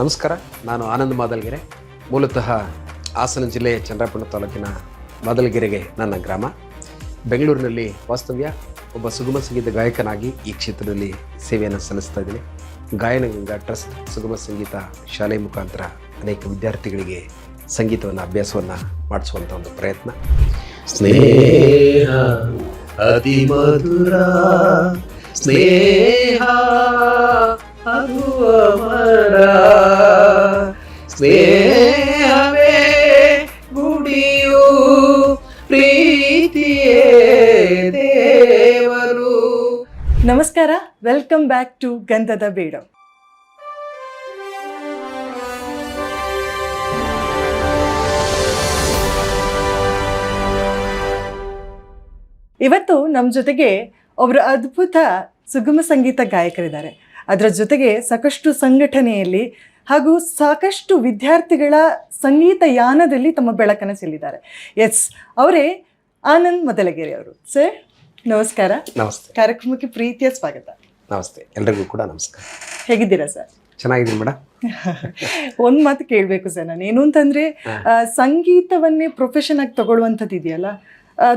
ನಮಸ್ಕಾರ, ನಾನು ಆನಂದ್ ಮಾದಲ್ಗೆರೆ. ಮೂಲತಃ ಹಾಸನ ಜಿಲ್ಲೆಯ ಚನ್ನರಾಯಪಟ್ಟಣ ತಾಲೂಕಿನ ಮಾದಲ್ಗೆರೆಗೆ ನನ್ನ ಗ್ರಾಮ. ಬೆಂಗಳೂರಿನಲ್ಲಿ ವಾಸ್ತವ್ಯ. ಒಬ್ಬ ಸುಗಮ ಸಂಗೀತ ಗಾಯಕನಾಗಿ ಈ ಕ್ಷೇತ್ರದಲ್ಲಿ ಸೇವೆಯನ್ನು ಸಲ್ಲಿಸ್ತಾ ಇದ್ದೀನಿ. ಗಾಯನಗಂಗಾ ಟ್ರಸ್ಟ್ ಸುಗಮ ಸಂಗೀತ ಶಾಲೆ ಮುಖಾಂತರ ಅನೇಕ ವಿದ್ಯಾರ್ಥಿಗಳಿಗೆ ಸಂಗೀತವನ್ನು ಅಭ್ಯಾಸವನ್ನು ಮಾಡಿಸುವಂಥ ಒಂದು ಪ್ರಯತ್ನ. ಸ್ನೇಹ ಅತಿ ಮಧುರ, ಸ್ನೇಹ ಅದು ಅಮರ, ಸ್ನೇಹವೇ ಗುಡಿಯು, ಪ್ರೀತಿಯೇ ದೇವರು. ನಮಸ್ಕಾರ, ವೆಲ್ಕಮ್ ಬ್ಯಾಕ್ ಟು ಗಂಧದ ಬೇಡ. ಇವತ್ತು ನಮ್ಮ ಜೊತೆಗೆ ಒಬ್ಬರು ಅದ್ಭುತ ಸುಗಮ ಸಂಗೀತ ಗಾಯಕರಿದ್ದಾರೆ. ಅದರ ಜೊತೆಗೆ ಸಾಕಷ್ಟು ಸಂಘಟನೆಯಲ್ಲಿ ಹಾಗೂ ಸಾಕಷ್ಟು ವಿದ್ಯಾರ್ಥಿಗಳ ಸಂಗೀತ ಯಾನದಲ್ಲಿ ತಮ್ಮ ಬೆಳಕನ್ನು ಚೆಲ್ಲಿದ್ದಾರೆ. ಅವರೇ ಆನಂದ್ ಮೊದಲಗೆರೆ ಅವರು. ಸರ್ ನಮಸ್ಕಾರ. ನಮಸ್ತೆ. ಕಾರ್ಯಕ್ರಮಕ್ಕೆ ಪ್ರೀತಿಯ ಸ್ವಾಗತ. ನಮಸ್ತೆ, ಎಲ್ರಿಗೂ ಕೂಡ ನಮಸ್ಕಾರ. ಹೇಗಿದ್ದೀರಾ ಸರ್? ಚೆನ್ನಾಗಿದ್ದೀನಿ ಮೇಡಮ್. ಒಂದು ಮಾತು ಕೇಳಬೇಕು ಸರ್ ನಾನು. ಏನು ಅಂತಂದರೆ, ಸಂಗೀತವನ್ನೇ ಪ್ರೊಫೆಷನ್ ಆಗಿ ತಗೊಳ್ಳುವಂಥದ್ದು ಇದೆಯಲ್ಲ,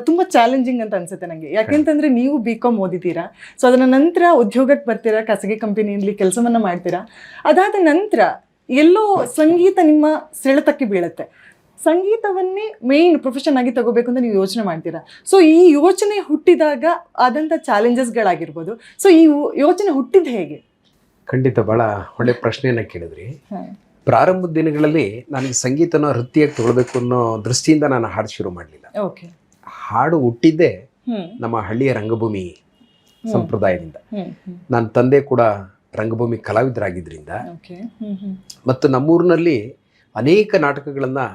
ತುಂಬ ಚಾಲೆಂಜಿಂಗ್ ಅಂತ ಅನ್ಸುತ್ತೆ ನನಗೆ. ಯಾಕೆಂತಂದರೆ ನೀವು BCom ಓದಿದ್ದೀರಾ, ಸೊ ಅದರ ನಂತರ ಉದ್ಯೋಗಕ್ಕೆ ಬರ್ತೀರಾ, ಖಾಸಗಿ ಕಂಪನಿಯಲ್ಲಿ ಕೆಲಸವನ್ನು ಮಾಡ್ತೀರಾ. ಅದಾದ ನಂತರ ಎಲ್ಲೋ ಸಂಗೀತ ನಿಮ್ಮ ಸೆಳೆತಕ್ಕೆ ಬೀಳುತ್ತೆ. ಸಂಗೀತವನ್ನೇ ಮೇಯ್ನ್ ಪ್ರೊಫೆಷನ್ ಆಗಿ ತಗೋಬೇಕು ಅಂತ ನೀವು ಯೋಚನೆ ಮಾಡ್ತೀರಾ. ಸೊ ಈ ಯೋಚನೆ ಹುಟ್ಟಿದಾಗ ಆದಂಥ ಚಾಲೆಂಜಸ್ಗಳಾಗಿರ್ಬೋದು. ಸೊ ಈ ಯೋಚನೆ ಹುಟ್ಟಿದ ಹೇಗೆ? ಖಂಡಿತ ಭಾಳ ಒಳ್ಳೆ ಪ್ರಶ್ನೆಯನ್ನು ಕೇಳಿದ್ರಿ. ಪ್ರಾರಂಭದ ದಿನಗಳಲ್ಲಿ ನನಗೆ ಸಂಗೀತನ ವೃತ್ತಿಯಾಗಿ ತಗೊಳ್ಬೇಕು ಅನ್ನೋ ದೃಷ್ಟಿಯಿಂದ ನಾನು ಹಾಡು ಶುರು ಮಾಡಲಿಲ್ಲ. ಓಕೆ. ಹಾಡು ಹುಟ್ಟಿದ್ದೇ ನಮ್ಮ ಹಳ್ಳಿಯ ರಂಗಭೂಮಿ ಸಂಪ್ರದಾಯದಿಂದ. ನನ್ನ ತಂದೆ ಕೂಡ ರಂಗಭೂಮಿ ಕಲಾವಿದರಾಗಿದ್ದರಿಂದ ಮತ್ತು ನಮ್ಮೂರಿನಲ್ಲಿ ಅನೇಕ ನಾಟಕಗಳನ್ನು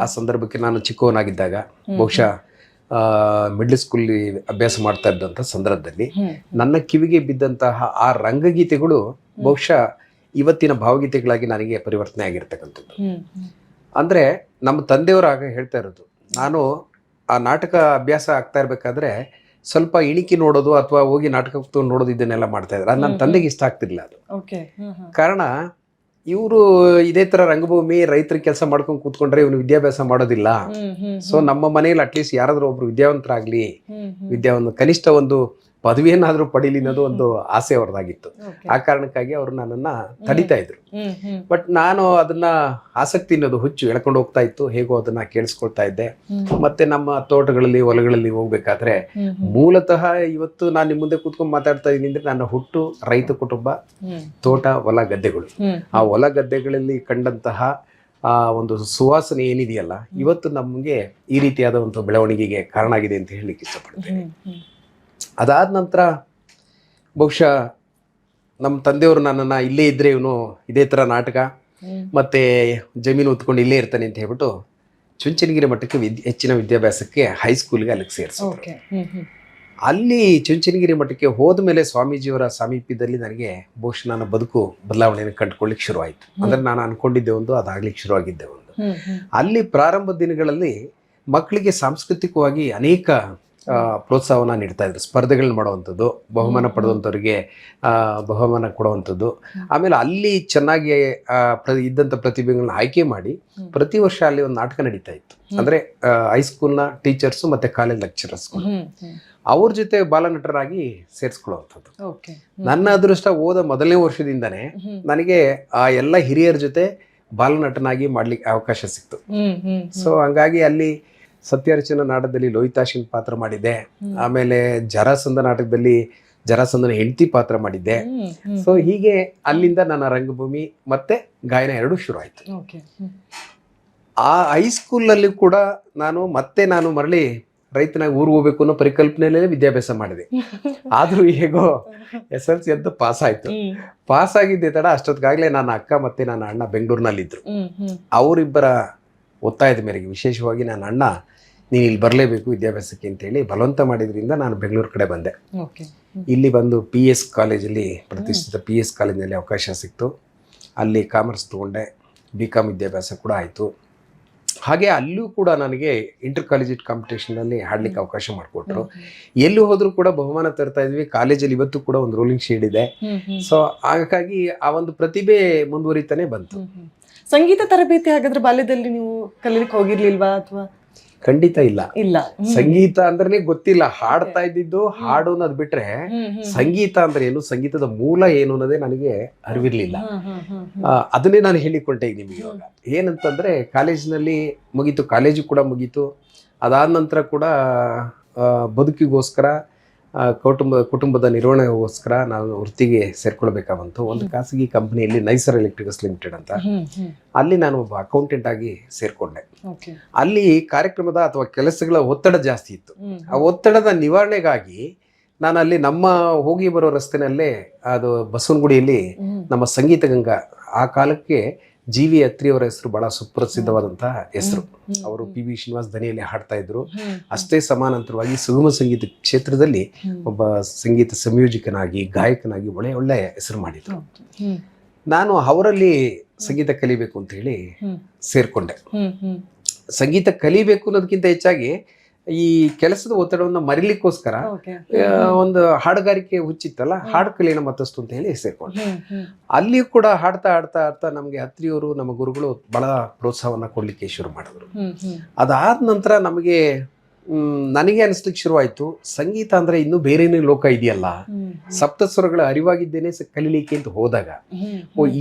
ಆ ಸಂದರ್ಭಕ್ಕೆ ನಾನು ಚಿಕ್ಕವನಾಗಿದ್ದಾಗ, ಬಹುಶಃ ಮಿಡ್ಲ್ ಸ್ಕೂಲ್ ಅಭ್ಯಾಸ ಮಾಡ್ತಾ ಇದ್ದಂಥ ಸಂದರ್ಭದಲ್ಲಿ ನನ್ನ ಕಿವಿಗೆ ಬಿದ್ದಂತಹ ಆ ರಂಗಗೀತೆಗಳು ಬಹುಶಃ ಇವತ್ತಿನ ಭಾವಗೀತೆಗಳಾಗಿ ನನಗೆ ಪರಿವರ್ತನೆ ಆಗಿರ್ತಕ್ಕಂಥದ್ದು. ಅಂದರೆ ನಮ್ಮ ತಂದೆಯವರಾಗ ಹೇಳ್ತಾ ಇರೋದು, ನಾನು ಆ ನಾಟಕ ಅಭ್ಯಾಸ ಆಗ್ತಾ ಇರಬೇಕಾದ್ರೆ ಸ್ವಲ್ಪ ಇಣಿಕಿ ನೋಡೋದು ಅಥವಾ ಹೋಗಿ ನಾಟಕ ನೋಡೋದು ಇದನ್ನೆಲ್ಲ ಮಾಡ್ತಾ ಇದ್ರು. ಅದು ನನ್ನ ತಂದೆಗೆ ಇಷ್ಟ ಆಗ್ತಿರ್ಲಿಲ್ಲ. ಅದು ಕಾರಣ, ಇವರು ಇದೇ ಥರ ರಂಗಭೂಮಿ ರೈತರ ಕೆಲಸ ಮಾಡ್ಕೊಂಡು ಕೂತ್ಕೊಂಡ್ರೆ ಇವನು ವಿದ್ಯಾಭ್ಯಾಸ ಮಾಡೋದಿಲ್ಲ. ಸೊ ನಮ್ಮ ಮನೆಯಲ್ಲಿ ಅಟ್ಲೀಸ್ಟ್ ಯಾರಾದರೂ ಒಬ್ರು ವಿದ್ಯಾವಂತರಾಗಲಿ, ಕನಿಷ್ಠ ಒಂದು ಪದವಿಯನ್ನಾದರೂ ಪಡೀಲಿ ಅನ್ನೋದು ಒಂದು ಆಸೆ ಅವ್ರದ್ದಾಗಿತ್ತು. ಆ ಕಾರಣಕ್ಕಾಗಿ ಅವರು ನನ್ನನ್ನು ತಡಿತಾ ಇದ್ರು. ಬಟ್ ನಾನು ಅದನ್ನ ಆಸಕ್ತಿ ಅನ್ನೋದು ಹುಚ್ಚು ಎಳ್ಕೊಂಡು ಹೋಗ್ತಾ ಇತ್ತು. ಹೇಗೋ ಅದನ್ನ ಕೇಳಿಸ್ಕೊಳ್ತಾ ಇದ್ದೆ. ಮತ್ತೆ ನಮ್ಮ ತೋಟಗಳಲ್ಲಿ ಹೊಲಗಳಲ್ಲಿ ಹೋಗ್ಬೇಕಾದ್ರೆ, ಮೂಲತಃ ಇವತ್ತು ನಾನು ನಿಮ್ಮ ಮುಂದೆ ಕೂತ್ಕೊಂಡು ಮಾತಾಡ್ತಾ ಇದ್ದೀನಿ ಅಂದ್ರೆ ನನ್ನ ಹುಟ್ಟು ರೈತ ಕುಟುಂಬ, ತೋಟ, ಹೊಲ ಗದ್ದೆಗಳು. ಆ ಹೊಲ ಗದ್ದೆಗಳಲ್ಲಿ ಕಂಡಂತಹ ಆ ಒಂದು ಸುವಾಸನೆ ಏನಿದೆಯಲ್ಲ, ಇವತ್ತು ನಮಗೆ ಈ ರೀತಿಯಾದ ಒಂದು ಬೆಳವಣಿಗೆಗೆ ಕಾರಣ ಆಗಿದೆ ಅಂತ ಹೇಳಲಿಕ್ಕೆ ಇಷ್ಟಪಡ್ತೇನೆ. ಅದಾದ ನಂತರ ಬಹುಶಃ ನಮ್ಮ ತಂದೆಯವರು ನನ್ನನ್ನು ಇಲ್ಲೇ ಇದ್ದರೆ ಇವನು ಇದೇ ಥರ ನಾಟಕ ಮತ್ತು ಜಮೀನು ಹೊತ್ಕೊಂಡು ಇಲ್ಲೇ ಇರ್ತಾನೆ ಅಂತ ಹೇಳ್ಬಿಟ್ಟು ಚುಂಚನಗಿರಿ ಮಠಕ್ಕೆ ಹೆಚ್ಚಿನ ವಿದ್ಯಾಭ್ಯಾಸಕ್ಕೆ ಹೈಸ್ಕೂಲ್ಗೆ ಅಲ್ಲಿಗೆ ಸೇರಿಸಿದ್ರು. ಅಲ್ಲಿ ಚುಂಚನಗಿರಿ ಮಠಕ್ಕೆ ಹೋದ ಮೇಲೆ ಸ್ವಾಮೀಜಿಯವರ ಸಾಮೀಪ್ಯದಲ್ಲಿ ನನಗೆ ಬಹುಶಃ ನನ್ನ ಬದುಕು ಬದಲಾವಣೆಯನ್ನು ಕಂಡುಕೊಳ್ಳಿಕ್ಕೆ ಶುರುವಾಯಿತು. ಅಂದರೆ ನಾನು ಅಂದ್ಕೊಂಡಿದ್ದೆ ಒಂದು, ಅದಾಗ್ಲಿಕ್ಕೆ ಶುರುವಾಗಿದ್ದೆ ಒಂದು. ಅಲ್ಲಿ ಪ್ರಾರಂಭ ದಿನಗಳಲ್ಲಿ ಮಕ್ಕಳಿಗೆ ಸಾಂಸ್ಕೃತಿಕವಾಗಿ ಅನೇಕ ಪ್ರೋತ್ಸಾಹವನ್ನು ನೀಡ್ತಾ ಇದ್ರು. ಸ್ಪರ್ಧೆಗಳನ್ನ ಮಾಡುವಂಥದ್ದು, ಬಹುಮಾನ ಪಡೆದಂಥವ್ರಿಗೆ ಬಹುಮಾನ ಕೊಡುವಂಥದ್ದು. ಆಮೇಲೆ ಅಲ್ಲಿ ಚೆನ್ನಾಗಿ ಇದ್ದಂಥ ಪ್ರತಿಭೆಗಳನ್ನ ಆಯ್ಕೆ ಮಾಡಿ ಪ್ರತಿ ವರ್ಷ ಅಲ್ಲಿ ಒಂದು ನಾಟಕ ನಡೀತಾ ಇತ್ತು. ಅಂದರೆ ಹೈಸ್ಕೂಲ್ನ ಟೀಚರ್ಸು ಮತ್ತು ಕಾಲೇಜ್ ಲೆಕ್ಚರರ್ಸ್ಗಳು ಅವ್ರ ಜೊತೆ ಬಾಲನಟರಾಗಿ ಸೇರಿಸ್ಕೊಳ್ಳುವಂಥದ್ದು. ನನ್ನ ಅದೃಷ್ಟ ಓದ ಮೊದಲನೇ ವರ್ಷದಿಂದನೇ ನನಗೆ ಆ ಎಲ್ಲ ಹಿರಿಯರ ಜೊತೆ ಬಾಲನಟನಾಗಿ ಮಾಡ್ಲಿಕ್ಕೆ ಅವಕಾಶ ಸಿಕ್ತು. ಸೊ ಹಂಗಾಗಿ ಅಲ್ಲಿ ಸತ್ಯಹರಿಚನ ನಾಟಕದಲ್ಲಿ ಲೋಹಿತಾಶಿನ ಪಾತ್ರ ಮಾಡಿದ್ದೆ. ಆಮೇಲೆ ಜರಾಸಂಧ ನಾಟಕದಲ್ಲಿ ಜರಾಸಂಧನ ಹೆಂಡತಿ ಪಾತ್ರ ಮಾಡಿದ್ದೆ. ಸೊ ಹೀಗೆ ಅಲ್ಲಿಂದ ನನ್ನ ರಂಗಭೂಮಿ ಮತ್ತೆ ಗಾಯನ ಎರಡೂ ಶುರು ಆಯಿತು. ಆ ಹೈಸ್ಕೂಲಲ್ಲಿ ಕೂಡ ನಾನು ಮರಳಿ ರೈತನಾಗಿ ಊರಿಗೆ ಹೋಗ್ಬೇಕು ಅನ್ನೋ ಪರಿಕಲ್ಪನೆಯಲ್ಲೇ ವಿದ್ಯಾಭ್ಯಾಸ ಮಾಡಿದೆ. ಆದರೂ ಹೇಗೋ SLC ಅಂತ ಪಾಸ್ ಆಯಿತು. ಪಾಸ್ ಆಗಿದ್ದೆ ತಡ ಅಷ್ಟೊತ್ತಿಗಾಗಲೇ ನನ್ನ ಅಕ್ಕ ಮತ್ತು ನನ್ನ ಅಣ್ಣ ಬೆಂಗಳೂರಿನಲ್ಲಿದ್ದರು. ಅವರಿಬ್ಬರ ಒತ್ತಾಯದ ಮೇರೆಗೆ, ವಿಶೇಷವಾಗಿ ನನ್ನ ಅಣ್ಣ ನೀನು ಇಲ್ಲಿ ಬರಲೇಬೇಕು ವಿದ್ಯಾಭ್ಯಾಸಕ್ಕೆ ಅಂತೇಳಿ ಬಲವಂತ ಮಾಡಿದ್ರಿಂದ ನಾನು ಬೆಂಗಳೂರು ಕಡೆ ಬಂದೆ. ಇಲ್ಲಿ ಬಂದು PS ಕಾಲೇಜಲ್ಲಿ, ಪ್ರತಿಷ್ಠಿತ PS ಕಾಲೇಜಿನಲ್ಲಿ ಅವಕಾಶ ಸಿಕ್ತು. ಅಲ್ಲಿ ಕಾಮರ್ಸ್ ತೊಗೊಂಡೆ. BCom ವಿದ್ಯಾಭ್ಯಾಸ ಕೂಡ ಆಯಿತು. ಹಾಗೆ ಅಲ್ಲೂ ಕೂಡ ನನಗೆ ಇಂಟರ್ ಕಾಲೇಜಿಯೇಟ್ ಕಾಂಪಿಟೇಷನಲ್ಲಿ ಹಾಡ್ಲಿಕ್ಕೆ ಅವಕಾಶ ಮಾಡಿಕೊಟ್ರು. ಎಲ್ಲಿ ಹೋದರೂ ಕೂಡ ಬಹುಮಾನ ತರ್ತಾ ಇದ್ವಿ. ಕಾಲೇಜಲ್ಲಿ ಇವತ್ತು ಕೂಡ ಒಂದು ರೋಲಿಂಗ್ ಶೀಟ್ ಇದೆ. ಸೊ ಹಾಗಾಗಿ ಆ ಒಂದು ಪ್ರತಿಭೆ ಮುಂದುವರಿತಾನೆ ಬಂತು. ಸಂಗೀತ ತರಬೇತಿ ಹಾಗಾದ್ರೆ ಬಾಲ್ಯದಲ್ಲಿ ನೀವು ಕಲೀಲಿಕ್ಕೆ ಹೋಗಿರ್ಲಿಲ್ವಾ ಅಥವಾ? ಖಂಡಿತ ಇಲ್ಲ. ಇಲ್ಲ. ಸಂಗೀತ ಅಂದ್ರೆ ಗೊತ್ತಿಲ್ಲ. ಹಾಡ್ತಾ ಇದ್ದಿದ್ದು ಹಾಡು ಅನ್ನೋದು ಬಿಟ್ರೆ ಸಂಗೀತ ಅಂದ್ರೆ ಏನು, ಸಂಗೀತದ ಮೂಲ ಏನು ಅನ್ನೋದೇ ನನಗೆ ಅರಿವಿರ್ಲಿಲ್ಲ. ಅದನ್ನೇ ನಾನು ಹೇಳಿಕೊಂಡೆ ಈಗ ನಿಮಗೆ. ಇವಾಗ ಏನಂತಂದ್ರೆ ಕಾಲೇಜಿನಲ್ಲಿ ಮುಗೀತು, ಕಾಲೇಜು ಕೂಡ ಮುಗೀತು. ಅದಾದ ನಂತರ ಕೂಡ ಬದುಕಿಗೋಸ್ಕರ ಕುಟುಂಬದ ನಿರ್ವಹಣೆಗೋಸ್ಕರ ನಾನು ವೃತ್ತಿಗೆ ಸೇರ್ಕೊಳ್ಬೇಕಾದಂತು. ಒಂದು ಖಾಸಗಿ ಕಂಪನಿಯಲ್ಲಿ ನೈಸರ್ ಎಲೆಕ್ಟ್ರಿಕಲ್ಸ್ ಲಿಮಿಟೆಡ್ ಅಂತ, ಅಲ್ಲಿ ನಾನು ಒಬ್ಬ ಅಕೌಂಟೆಂಟ್ ಆಗಿ ಸೇರ್ಕೊಂಡೆ. ಅಲ್ಲಿ ಕಾರ್ಯಕ್ರಮದ ಅಥವಾ ಕೆಲಸಗಳ ಒತ್ತಡ ಜಾಸ್ತಿ ಇತ್ತು. ಆ ಒತ್ತಡದ ನಿವಾರಣೆಗಾಗಿ ನಾನು ಅಲ್ಲಿ ನಮ್ಮ ಹೋಗಿ ಬರೋ ರಸ್ತೆನಲ್ಲೇ ಅದು ಬಸವನಗುಡಿಯಲ್ಲಿ ನಮ್ಮ ಸಂಗೀತ ಗಂಗಾ, ಆ ಕಾಲಕ್ಕೆ ಜಿ ವಿ ಅತ್ರಿ ಅವರ ಹೆಸರು ಬಹಳ ಸುಪ್ರಸಿದ್ಧವಾದಂತಹ ಹೆಸರು. ಅವರು ಪಿ ವಿ ಶ್ರೀನಿವಾಸ್ ದನಿಯಲ್ಲಿ ಹಾಡ್ತಾ ಇದ್ರು. ಅಷ್ಟೇ ಸಮಾನಾಂತರವಾಗಿ ಸುಗಮ ಸಂಗೀತ ಕ್ಷೇತ್ರದಲ್ಲಿ ಒಬ್ಬ ಸಂಗೀತ ಸಂಯೋಜಕನಾಗಿ ಗಾಯಕನಾಗಿ ಒಳ್ಳೆ ಹೆಸರು ಮಾಡಿದ್ರು. ನಾನು ಅವರಲ್ಲಿ ಸಂಗೀತ ಕಲಿಬೇಕು ಅಂತ ಹೇಳಿ ಸೇರ್ಕೊಂಡೆ. ಸಂಗೀತ ಕಲಿಬೇಕು ಅನ್ನೋದಕ್ಕಿಂತ ಹೆಚ್ಚಾಗಿ ಈ ಕೆಲಸದ ಒತ್ತಡವನ್ನು ಮರಿಲಿಕ್ಕೋಸ್ಕರ ಒಂದು ಹಾಡುಗಾರಿಕೆ ಹುಚ್ಚಿತ್ತಲ್ಲ, ಹಾಡು ಕಲಿಯೋಣ ಮತ್ತಷ್ಟು ಅಂತ ಹೇಳಿ ಸೇರ್ಕೊಂಡೆ. ಅಲ್ಲಿಯೂ ಕೂಡ ಹಾಡ್ತಾ ಹಾಡ್ತಾ ಹಾಡ್ತಾ ನಮಗೆ ಅತ್ರಿಯವರು, ನಮ್ಮ ಗುರುಗಳು ಬಹಳ ಪ್ರೋತ್ಸಾಹವನ್ನ ಕೊಡ್ಲಿಕ್ಕೆ ಶುರು ಮಾಡಿದ್ರು. ಅದಾದ ನಂತರ ನನಗೆ ಅನಿಸ್ಲಿಕ್ಕೆ ಶುರುವಾಯ್ತು, ಸಂಗೀತ ಅಂದ್ರೆ ಇನ್ನೂ ಬೇರೆನೇ ಲೋಕ ಇದೆಯಲ್ಲ. ಸಪ್ತಸ್ವರಗಳ ಅರಿವಾಗಿದ್ದೇನೆ ಕಲಿಲಿಕ್ಕೆ ಅಂತ ಹೋದಾಗ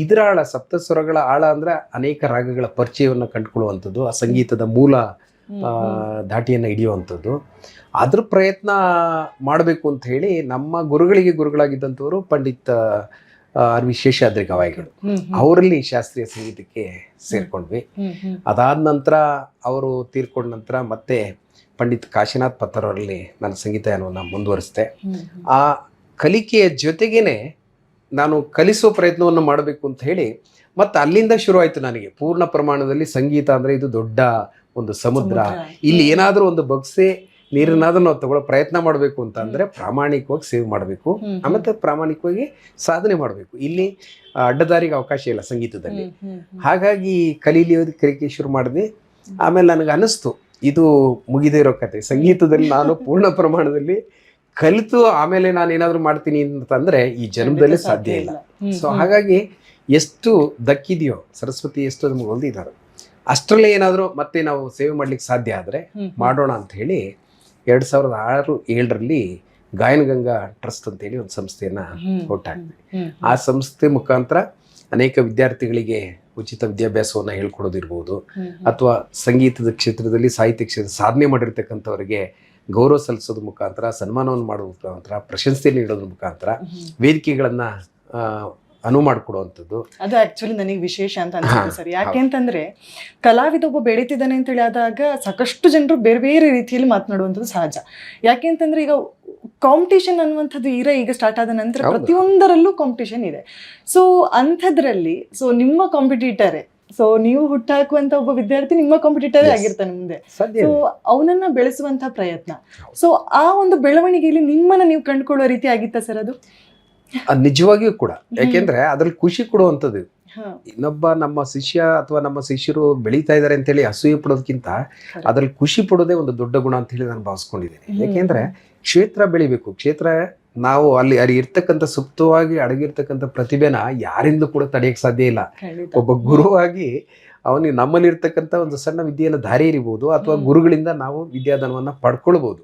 ಇದರ ಆಳ, ಸಪ್ತಸ್ವರಗಳ ಆಳ ಅಂದ್ರೆ ಅನೇಕ ರಾಗಗಳ ಪರಿಚಯವನ್ನ ಕಂಡುಕೊಳ್ಳುವಂಥದ್ದು, ಆ ಸಂಗೀತದ ಮೂಲ ಧಾಟಿಯನ್ನು ಹಿಡಿಯುವಂಥದ್ದು. ಅದ್ರ ಪ್ರಯತ್ನ ಮಾಡಬೇಕು ಅಂತ ಹೇಳಿ ನಮ್ಮ ಗುರುಗಳಾಗಿದ್ದಂಥವರು ಪಂಡಿತ್ ಆರ್ ವಿ ಶೇಷಾದ್ರಿ ಗವಾಯಿಗಳು, ಅವರಲ್ಲಿ ಶಾಸ್ತ್ರೀಯ ಸಂಗೀತಕ್ಕೆ ಸೇರ್ಕೊಂಡ್ವಿ. ಅದಾದ ನಂತರ ಅವರು ತೀರ್ಕೊಂಡ ನಂತರ ಮತ್ತೆ ಪಂಡಿತ್ ಕಾಶಿನಾಥ್ ಪತ್ತರ್ ಅವರಲ್ಲಿ ನಾನು ಸಂಗೀತವನ್ನು ಮುಂದುವರಿಸಿದೆ. ಆ ಕಲಿಕೆಯ ಜೊತೆಗೇನೆ ನಾನು ಕಲಿಸೋ ಪ್ರಯತ್ನವನ್ನು ಮಾಡಬೇಕು ಅಂತ ಹೇಳಿ ಮತ್ತೆ ಅಲ್ಲಿಂದ ಶುರುವಾಯಿತು ನನಗೆ ಪೂರ್ಣ ಪ್ರಮಾಣದಲ್ಲಿ ಸಂಗೀತ ಅಂದರೆ ಇದು ದೊಡ್ಡ ಒಂದು ಸಮುದ್ರ, ಇಲ್ಲಿ ಏನಾದರೂ ಒಂದು ಬಗ್ಸೆ ನೀರನ್ನಾದ್ರೂ ನಾವು ತಗೊಳ್ಳೋ ಪ್ರಯತ್ನ ಮಾಡಬೇಕು ಅಂತ ಅಂದರೆ ಪ್ರಾಮಾಣಿಕವಾಗಿ ಸೇವ್ ಮಾಡಬೇಕು, ಆಮೇಲೆ ಪ್ರಾಮಾಣಿಕವಾಗಿ ಸಾಧನೆ ಮಾಡಬೇಕು. ಇಲ್ಲಿ ಅಡ್ಡದಾರಿಗೆ ಅವಕಾಶ ಇಲ್ಲ ಸಂಗೀತದಲ್ಲಿ. ಹಾಗಾಗಿ ಕಲಿಕೆ ಶುರು ಮಾಡಿದೆ. ಆಮೇಲೆ ನನಗೆ ಅನ್ನಿಸ್ತು ಇದು ಮುಗಿದೇ ಇರೋ ಕತೆ, ಸಂಗೀತದಲ್ಲಿ ನಾನು ಪೂರ್ಣ ಪ್ರಮಾಣದಲ್ಲಿ ಕಲಿತು ಆಮೇಲೆ ನಾನು ಏನಾದರೂ ಮಾಡ್ತೀನಿ ಅಂತಂದರೆ ಈ ಜನ್ಮದಲ್ಲೇ ಸಾಧ್ಯ ಇಲ್ಲ. ಸೊ ಹಾಗಾಗಿ ಎಷ್ಟು ದಕ್ಕಿದೆಯೋ ಸರಸ್ವತಿ ಎಷ್ಟು ನಮ್ಗೆ ಹೊಲ್ದಿದ್ದಾರೆ, ಅಷ್ಟರಲ್ಲೇ ಏನಾದರೂ ಮತ್ತೆ ನಾವು ಸೇವೆ ಮಾಡ್ಲಿಕ್ಕೆ ಸಾಧ್ಯ ಆದರೆ ಮಾಡೋಣ ಅಂತ ಹೇಳಿ 2006-7ರಲ್ಲಿ ಗಾಯನ ಗಂಗಾ ಟ್ರಸ್ಟ್ ಅಂತೇಳಿ ಒಂದು ಸಂಸ್ಥೆಯನ್ನು ಹುಟ್ಟಾಕ್ತೀವಿ. ಆ ಸಂಸ್ಥೆ ಮುಖಾಂತರ ಅನೇಕ ವಿದ್ಯಾರ್ಥಿಗಳಿಗೆ ಉಚಿತ ವಿದ್ಯಾಭ್ಯಾಸವನ್ನು ಹೇಳ್ಕೊಡೋದಿರ್ಬೋದು, ಅಥವಾ ಸಂಗೀತದ ಕ್ಷೇತ್ರದಲ್ಲಿ ಸಾಹಿತ್ಯ ಕ್ಷೇತ್ರ ಸಾಧನೆ ಮಾಡಿರ್ತಕ್ಕಂಥವರಿಗೆ ಗೌರವ ಸಲ್ಲಿಸೋದ್ರ ಮುಖಾಂತರ, ಸನ್ಮಾನವನ್ನು ಮಾಡೋದ್ರ ಮುಖಾಂತರ, ಪ್ರಶಸ್ತಿ ನೀಡೋದ್ರ ಮುಖಾಂತರ ವೇದಿಕೆಗಳನ್ನು ಅನುವು ಮಾಡಿಕೊಡುವಂಥದ್ದು. ಅದು ಆಕ್ಚುಲಿ ನನಗೆ ವಿಶೇಷ ಅಂತ ಅನ್ಸುತ್ತೆ ಸರ್. ಯಾಕೆಂತಂದ್ರೆ ಕಲಾವಿದ ಒಬ್ಬ ಬೆಳೀತಿದ್ದಾನೆ ಅಂತ ಹೇಳಿ ಆದಾಗ ಸಾಕಷ್ಟು ಜನರು ಬೇರೆ ಬೇರೆ ರೀತಿಯಲ್ಲಿ ಮಾತನಾಡುವಂಥದ್ದು ಸಹಜ. ಯಾಕೆಂತಂದ್ರೆ ಈಗ ಕಾಂಪಿಟೇಷನ್ ಅನ್ನುವಂಥದ್ದು ಈಗ ಸ್ಟಾರ್ಟ್ ಆದ ನಂತರ ಪ್ರತಿಯೊಂದರಲ್ಲೂ ಕಾಂಪಿಟೇಷನ್ ಇದೆ. ಸೊ ಅಂಥದ್ರಲ್ಲಿ ನಿಮ್ಮ ಕಾಂಪಿಟೇಟರೇ, ಸೊ ನೀವು ಹುಟ್ಟಾಕುವಂತ ಒಬ್ಬ ವಿದ್ಯಾರ್ಥಿ ನಿಮ್ಮ ಕಾಂಪಿಟೇಟರೇ ಆಗಿರ್ತಾನೆ ಮುಂದೆ. ಸೊ ಅವನನ್ನ ಬೆಳೆಸುವಂತ ಪ್ರಯತ್ನ, ಸೊ ಆ ಒಂದು ಬೆಳವಣಿಗೆಯಲ್ಲಿ ನಿಮ್ಮನ್ನ ನೀವು ಕಂಡುಕೊಳ್ಳುವ ರೀತಿ ಆಗಿತ್ತಾ ಸರ್ ಅದು? ನಿಜವಾಗಿಯೂ ಕೂಡ, ಯಾಕೆಂದ್ರೆ ಅದ್ರಲ್ಲಿ ಖುಷಿ ಕೊಡುವಂಥದ್ದು. ಇನ್ನೊಬ್ಬ ನಮ್ಮ ಶಿಷ್ಯ ಅಥವಾ ನಮ್ಮ ಶಿಷ್ಯರು ಬೆಳೀತಾ ಇದ್ದಾರೆ ಅಂತೇಳಿ ಅಸೂಯೆ ಪಡೋದಕ್ಕಿಂತ ಅದ್ರಲ್ಲಿ ಖುಷಿ ಪಡೋದೇ ಒಂದು ದೊಡ್ಡ ಗುಣ ಅಂತ ಹೇಳಿ ನಾನು ಭಾವಿಸ್ಕೊಂಡಿದ್ದೇನೆ. ಯಾಕೆಂದ್ರೆ ಕ್ಷೇತ್ರ ಬೆಳಿಬೇಕು, ಕ್ಷೇತ್ರ ನಾವು ಅಲ್ಲಿ ಇರ್ತಕ್ಕಂಥ ಸುಪ್ತವಾಗಿ ಅಡಗಿರ್ತಕ್ಕಂಥ ಪ್ರತಿಭೆನ ಯಾರಿಂದಲೂ ಕೂಡ ತಡೆಯಕ್ಕೆ ಸಾಧ್ಯ ಇಲ್ಲ. ಒಬ್ಬ ಗುರುವಾಗಿ ಅವನಿಗೆ ನಮ್ಮಲ್ಲಿರ್ತಕ್ಕಂಥ ಒಂದು ಸಣ್ಣ ವಿದ್ಯೆಯನ್ನು ದಾರಿ ಇರಬಹುದು, ಅಥವಾ ಗುರುಗಳಿಂದ ನಾವು ವಿದ್ಯಾದಾನವನ್ನು ಪಡ್ಕೊಳ್ಬಹುದು.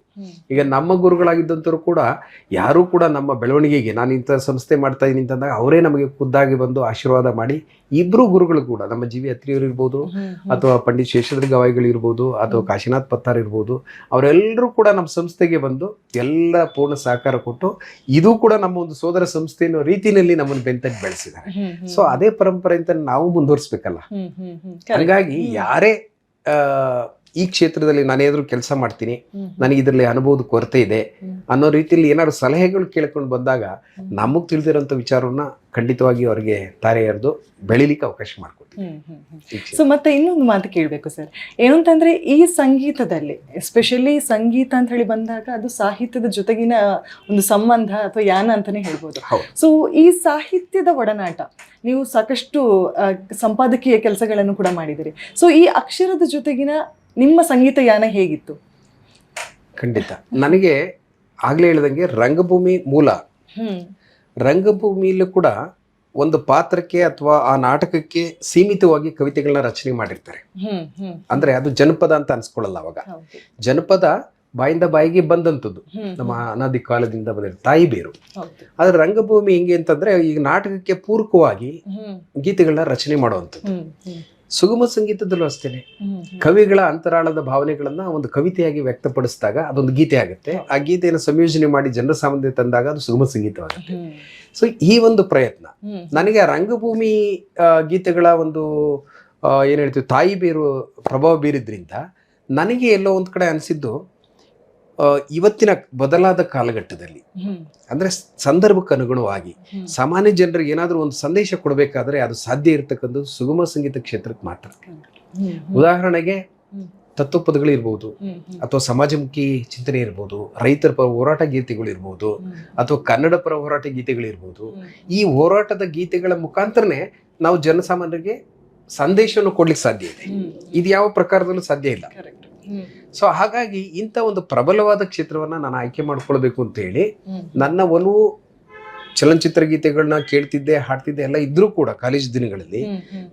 ಈಗ ನಮ್ಮ ಗುರುಗಳಾಗಿದ್ದಂಥವ್ರು ಕೂಡ ಯಾರೂ ಕೂಡ ನಮ್ಮ ಬೆಳವಣಿಗೆಗೆ ನಾನು ಇಂಥ ಸಂಸ್ಥೆ ಮಾಡ್ತಾ ಇದ್ದೀನಿ ಅಂತಂದಾಗ ಅವರೇ ನಮಗೆ ಖುದ್ದಾಗಿ ಬಂದು ಆಶೀರ್ವಾದ ಮಾಡಿ, ಇಬ್ಬರು ಗುರುಗಳು ಕೂಡ ನಮ್ಮ ಜಿ ವಿ ಅತ್ರಿಯವರು ಇರ್ಬೋದು, ಅಥವಾ ಪಂಡಿತ್ ಶೇಷಾದ್ರಿ ಗವಾಯಿಗಳು ಇರ್ಬೋದು, ಅಥವಾ ಕಾಶಿನಾಥ್ ಪತ್ತಾರ್ ಇರ್ಬೋದು, ಅವರೆಲ್ಲರೂ ಕೂಡ ನಮ್ಮ ಸಂಸ್ಥೆಗೆ ಬಂದು ಎಲ್ಲ ಪೂರ್ಣ ಸಹಕಾರ ಕೊಟ್ಟು ಇದು ಕೂಡ ನಮ್ಮ ಒಂದು ಸೋದರ ಸಂಸ್ಥೆ ಅನ್ನೋ ರೀತಿಯಲ್ಲಿ ನಮ್ಮನ್ನು ಬೆಂತಟ್ಟು ಬೆಳೆಸಿದ್ದಾರೆ. ಸೊ ಅದೇ ಪರಂಪರೆ ಅಂತ ನಾವು ಮುಂದುವರಿಸ್ಬೇಕಲ್ಲ. ಹಾಗಾಗಿ ಯಾರೇ ಈ ಕ್ಷೇತ್ರದಲ್ಲಿ ನಾನೇನಾದ್ರೂ ಕೆಲಸ ಮಾಡ್ತೀನಿ, ನನಗೆ ಇದರಲ್ಲಿ ಅನುಭವದ ಕೊರತೆ ಇದೆ ಅನ್ನೋ ರೀತಿಯಲ್ಲಿ ಏನಾದ್ರು ಸಲಹೆಗಳು ಕೇಳ್ಕೊಂಡು ಬಂದಾಗ ನಮಗೆ ತಿಳಿದಿರೋಂಥ ವಿಚಾರವನ್ನ ಖಂಡಿತವಾಗಿ ಅವರಿಗೆ ತಾರೆ ಎರೆದು ಬೆಳಿಲಿಕ್ಕೆ ಅವಕಾಶ ಮಾಡಿಕೊಡ್ತೀನಿ. ಸೊ ಮತ್ತೆ ಇನ್ನೊಂದು ಮಾತು ಕೇಳಬೇಕು ಸರ್, ಏನು ಅಂತಂದ್ರೆ ಈ ಸಂಗೀತದಲ್ಲಿ ಎಸ್ಪೆಷಲಿ ಸಂಗೀತ ಅಂತ ಹೇಳಿ ಬಂದಾಗ ಅದು ಸಾಹಿತ್ಯದ ಜೊತೆಗಿನ ಒಂದು ಸಂಬಂಧ ಅಥವಾ ಯಾನ ಅಂತಾನೆ ಹೇಳ್ಬೋದು. ಸೊ ಈ ಸಾಹಿತ್ಯದ ಒಡನಾಟ, ನೀವು ಸಾಕಷ್ಟು ಸಂಪಾದಕೀಯ ಕೆಲಸಗಳನ್ನು ಕೂಡ ಮಾಡಿದಿರಿ. ಸೊ ಈ ಅಕ್ಷರದ ಜೊತೆಗಿನ ನಿಮ್ಮ ಸಂಗೀತ ಯಾನ ಹೇಗಿತ್ತು? ಖಂಡಿತ ನನಗೆ ಆಗ್ಲೇ ಹೇಳಿದಂಗೆ ರಂಗಭೂಮಿ ಮೂಲ. ರಂಗಭೂಮಿಯಲ್ಲೂ ಕೂಡ ಒಂದು ಪಾತ್ರಕ್ಕೆ ಅಥವಾ ಆ ನಾಟಕಕ್ಕೆ ಸೀಮಿತವಾಗಿ ಕವಿತೆಗಳನ್ನ ರಚನೆ ಮಾಡಿರ್ತಾರೆ. ಅಂದ್ರೆ ಅದು ಜನಪದ ಅಂತ ಅನ್ಸ್ಕೊಳ್ಳಲ್ಲ. ಅವಾಗ ಜನಪದ ಬಾಯಿಂದ ಬಾಯಿಗೆ ಬಂದಂಥದ್ದು, ನಮ್ಮ ಅನಾದಿ ಕಾಲದಿಂದ ಬಂದಿರೋ ತಾಯಿ ಬೇರು. ಆದ್ರೆ ರಂಗಭೂಮಿ ಹೆಂಗೆ ಅಂತಂದ್ರೆ ಈಗ ನಾಟಕಕ್ಕೆ ಪೂರಕವಾಗಿ ಗೀತೆಗಳನ್ನ ರಚನೆ ಮಾಡುವಂಥದ್ದು. ಸುಗಮ ಸಂಗೀತದಲ್ಲೂ ಅಷ್ಟೇನೆ ಕವಿಗಳ ಅಂತರಾಳದ ಭಾವನೆಗಳನ್ನ ಒಂದು ಕವಿತೆಯಾಗಿ ವ್ಯಕ್ತಪಡಿಸಿದಾಗ ಅದೊಂದು ಗೀತೆ ಆಗುತ್ತೆ. ಆ ಗೀತೆಯನ್ನು ಸಂಯೋಜನೆ ಮಾಡಿ ಜನರ ಸಾಮಾನ್ಯ ತಂದಾಗ ಅದು ಸುಗಮ ಸಂಗೀತವಾಗುತ್ತೆ. ಸೊ ಈ ಒಂದು ಪ್ರಯತ್ನ ನನಗೆ ಆ ರಂಗಭೂಮಿ ಗೀತೆಗಳ ಒಂದು ಏನ್ ಹೇಳ್ತೀವಿ ತಾಯಿ ಬೇರು ಪ್ರಭಾವ ಬೀರಿದ್ರಿಂದ ನನಗೆ ಎಲ್ಲೋ ಒಂದ್ ಕಡೆ ಅನಿಸಿದ್ದು, ಇವತ್ತಿನ ಬದಲಾದ ಕಾಲಘಟ್ಟದಲ್ಲಿ ಅಂದ್ರೆ ಸಂದರ್ಭಕ್ಕೆ ಅನುಗುಣವಾಗಿ ಸಾಮಾನ್ಯ ಜನರಿಗೆ ಏನಾದ್ರೂ ಒಂದು ಸಂದೇಶ ಕೊಡಬೇಕಾದ್ರೆ ಅದು ಸಾಧ್ಯ ಇರತಕ್ಕಂಥ ಸುಗಮ ಸಂಗೀತ ಕ್ಷೇತ್ರಕ್ಕೆ ಮಾತ್ರ. ಉದಾಹರಣೆಗೆ ತತ್ವಪದಗಳಿರ್ಬೋದು, ಅಥವಾ ಸಮಾಜಮುಖಿ ಚಿಂತನೆ ಇರ್ಬೋದು, ರೈತರ ಪರ ಹೋರಾಟ ಗೀತೆಗಳಿರ್ಬೋದು, ಅಥವಾ ಕನ್ನಡ ಪರ ಹೋರಾಟ ಗೀತೆಗಳಿರ್ಬೋದು. ಈ ಹೋರಾಟದ ಗೀತೆಗಳ ಮುಖಾಂತರನೇ ನಾವು ಜನಸಾಮಾನ್ಯರಿಗೆ ಸಂದೇಶವನ್ನು ಕೊಡ್ಲಿಕ್ಕೆ ಸಾಧ್ಯ ಇದೆ. ಇದು ಯಾವ ಪ್ರಕಾರದಲ್ಲೂ ಸಾಧ್ಯ ಇಲ್ಲ. ಸೊ ಹಾಗಾಗಿ ಇಂಥ ಒಂದು ಪ್ರಬಲವಾದ ಕ್ಷೇತ್ರವನ್ನ ನಾನು ಆಯ್ಕೆ ಮಾಡ್ಕೊಳ್ಬೇಕು ಅಂತ ಹೇಳಿ ನನ್ನ ಒಲವು ಚಲನಚಿತ್ರ ಗೀತೆಗಳನ್ನ ಕೇಳ್ತಿದ್ದೆ, ಹಾಡ್ತಿದ್ದೆ ಎಲ್ಲ ಇದ್ರೂ ಕೂಡ ಕಾಲೇಜ್ ದಿನಗಳಲ್ಲಿ.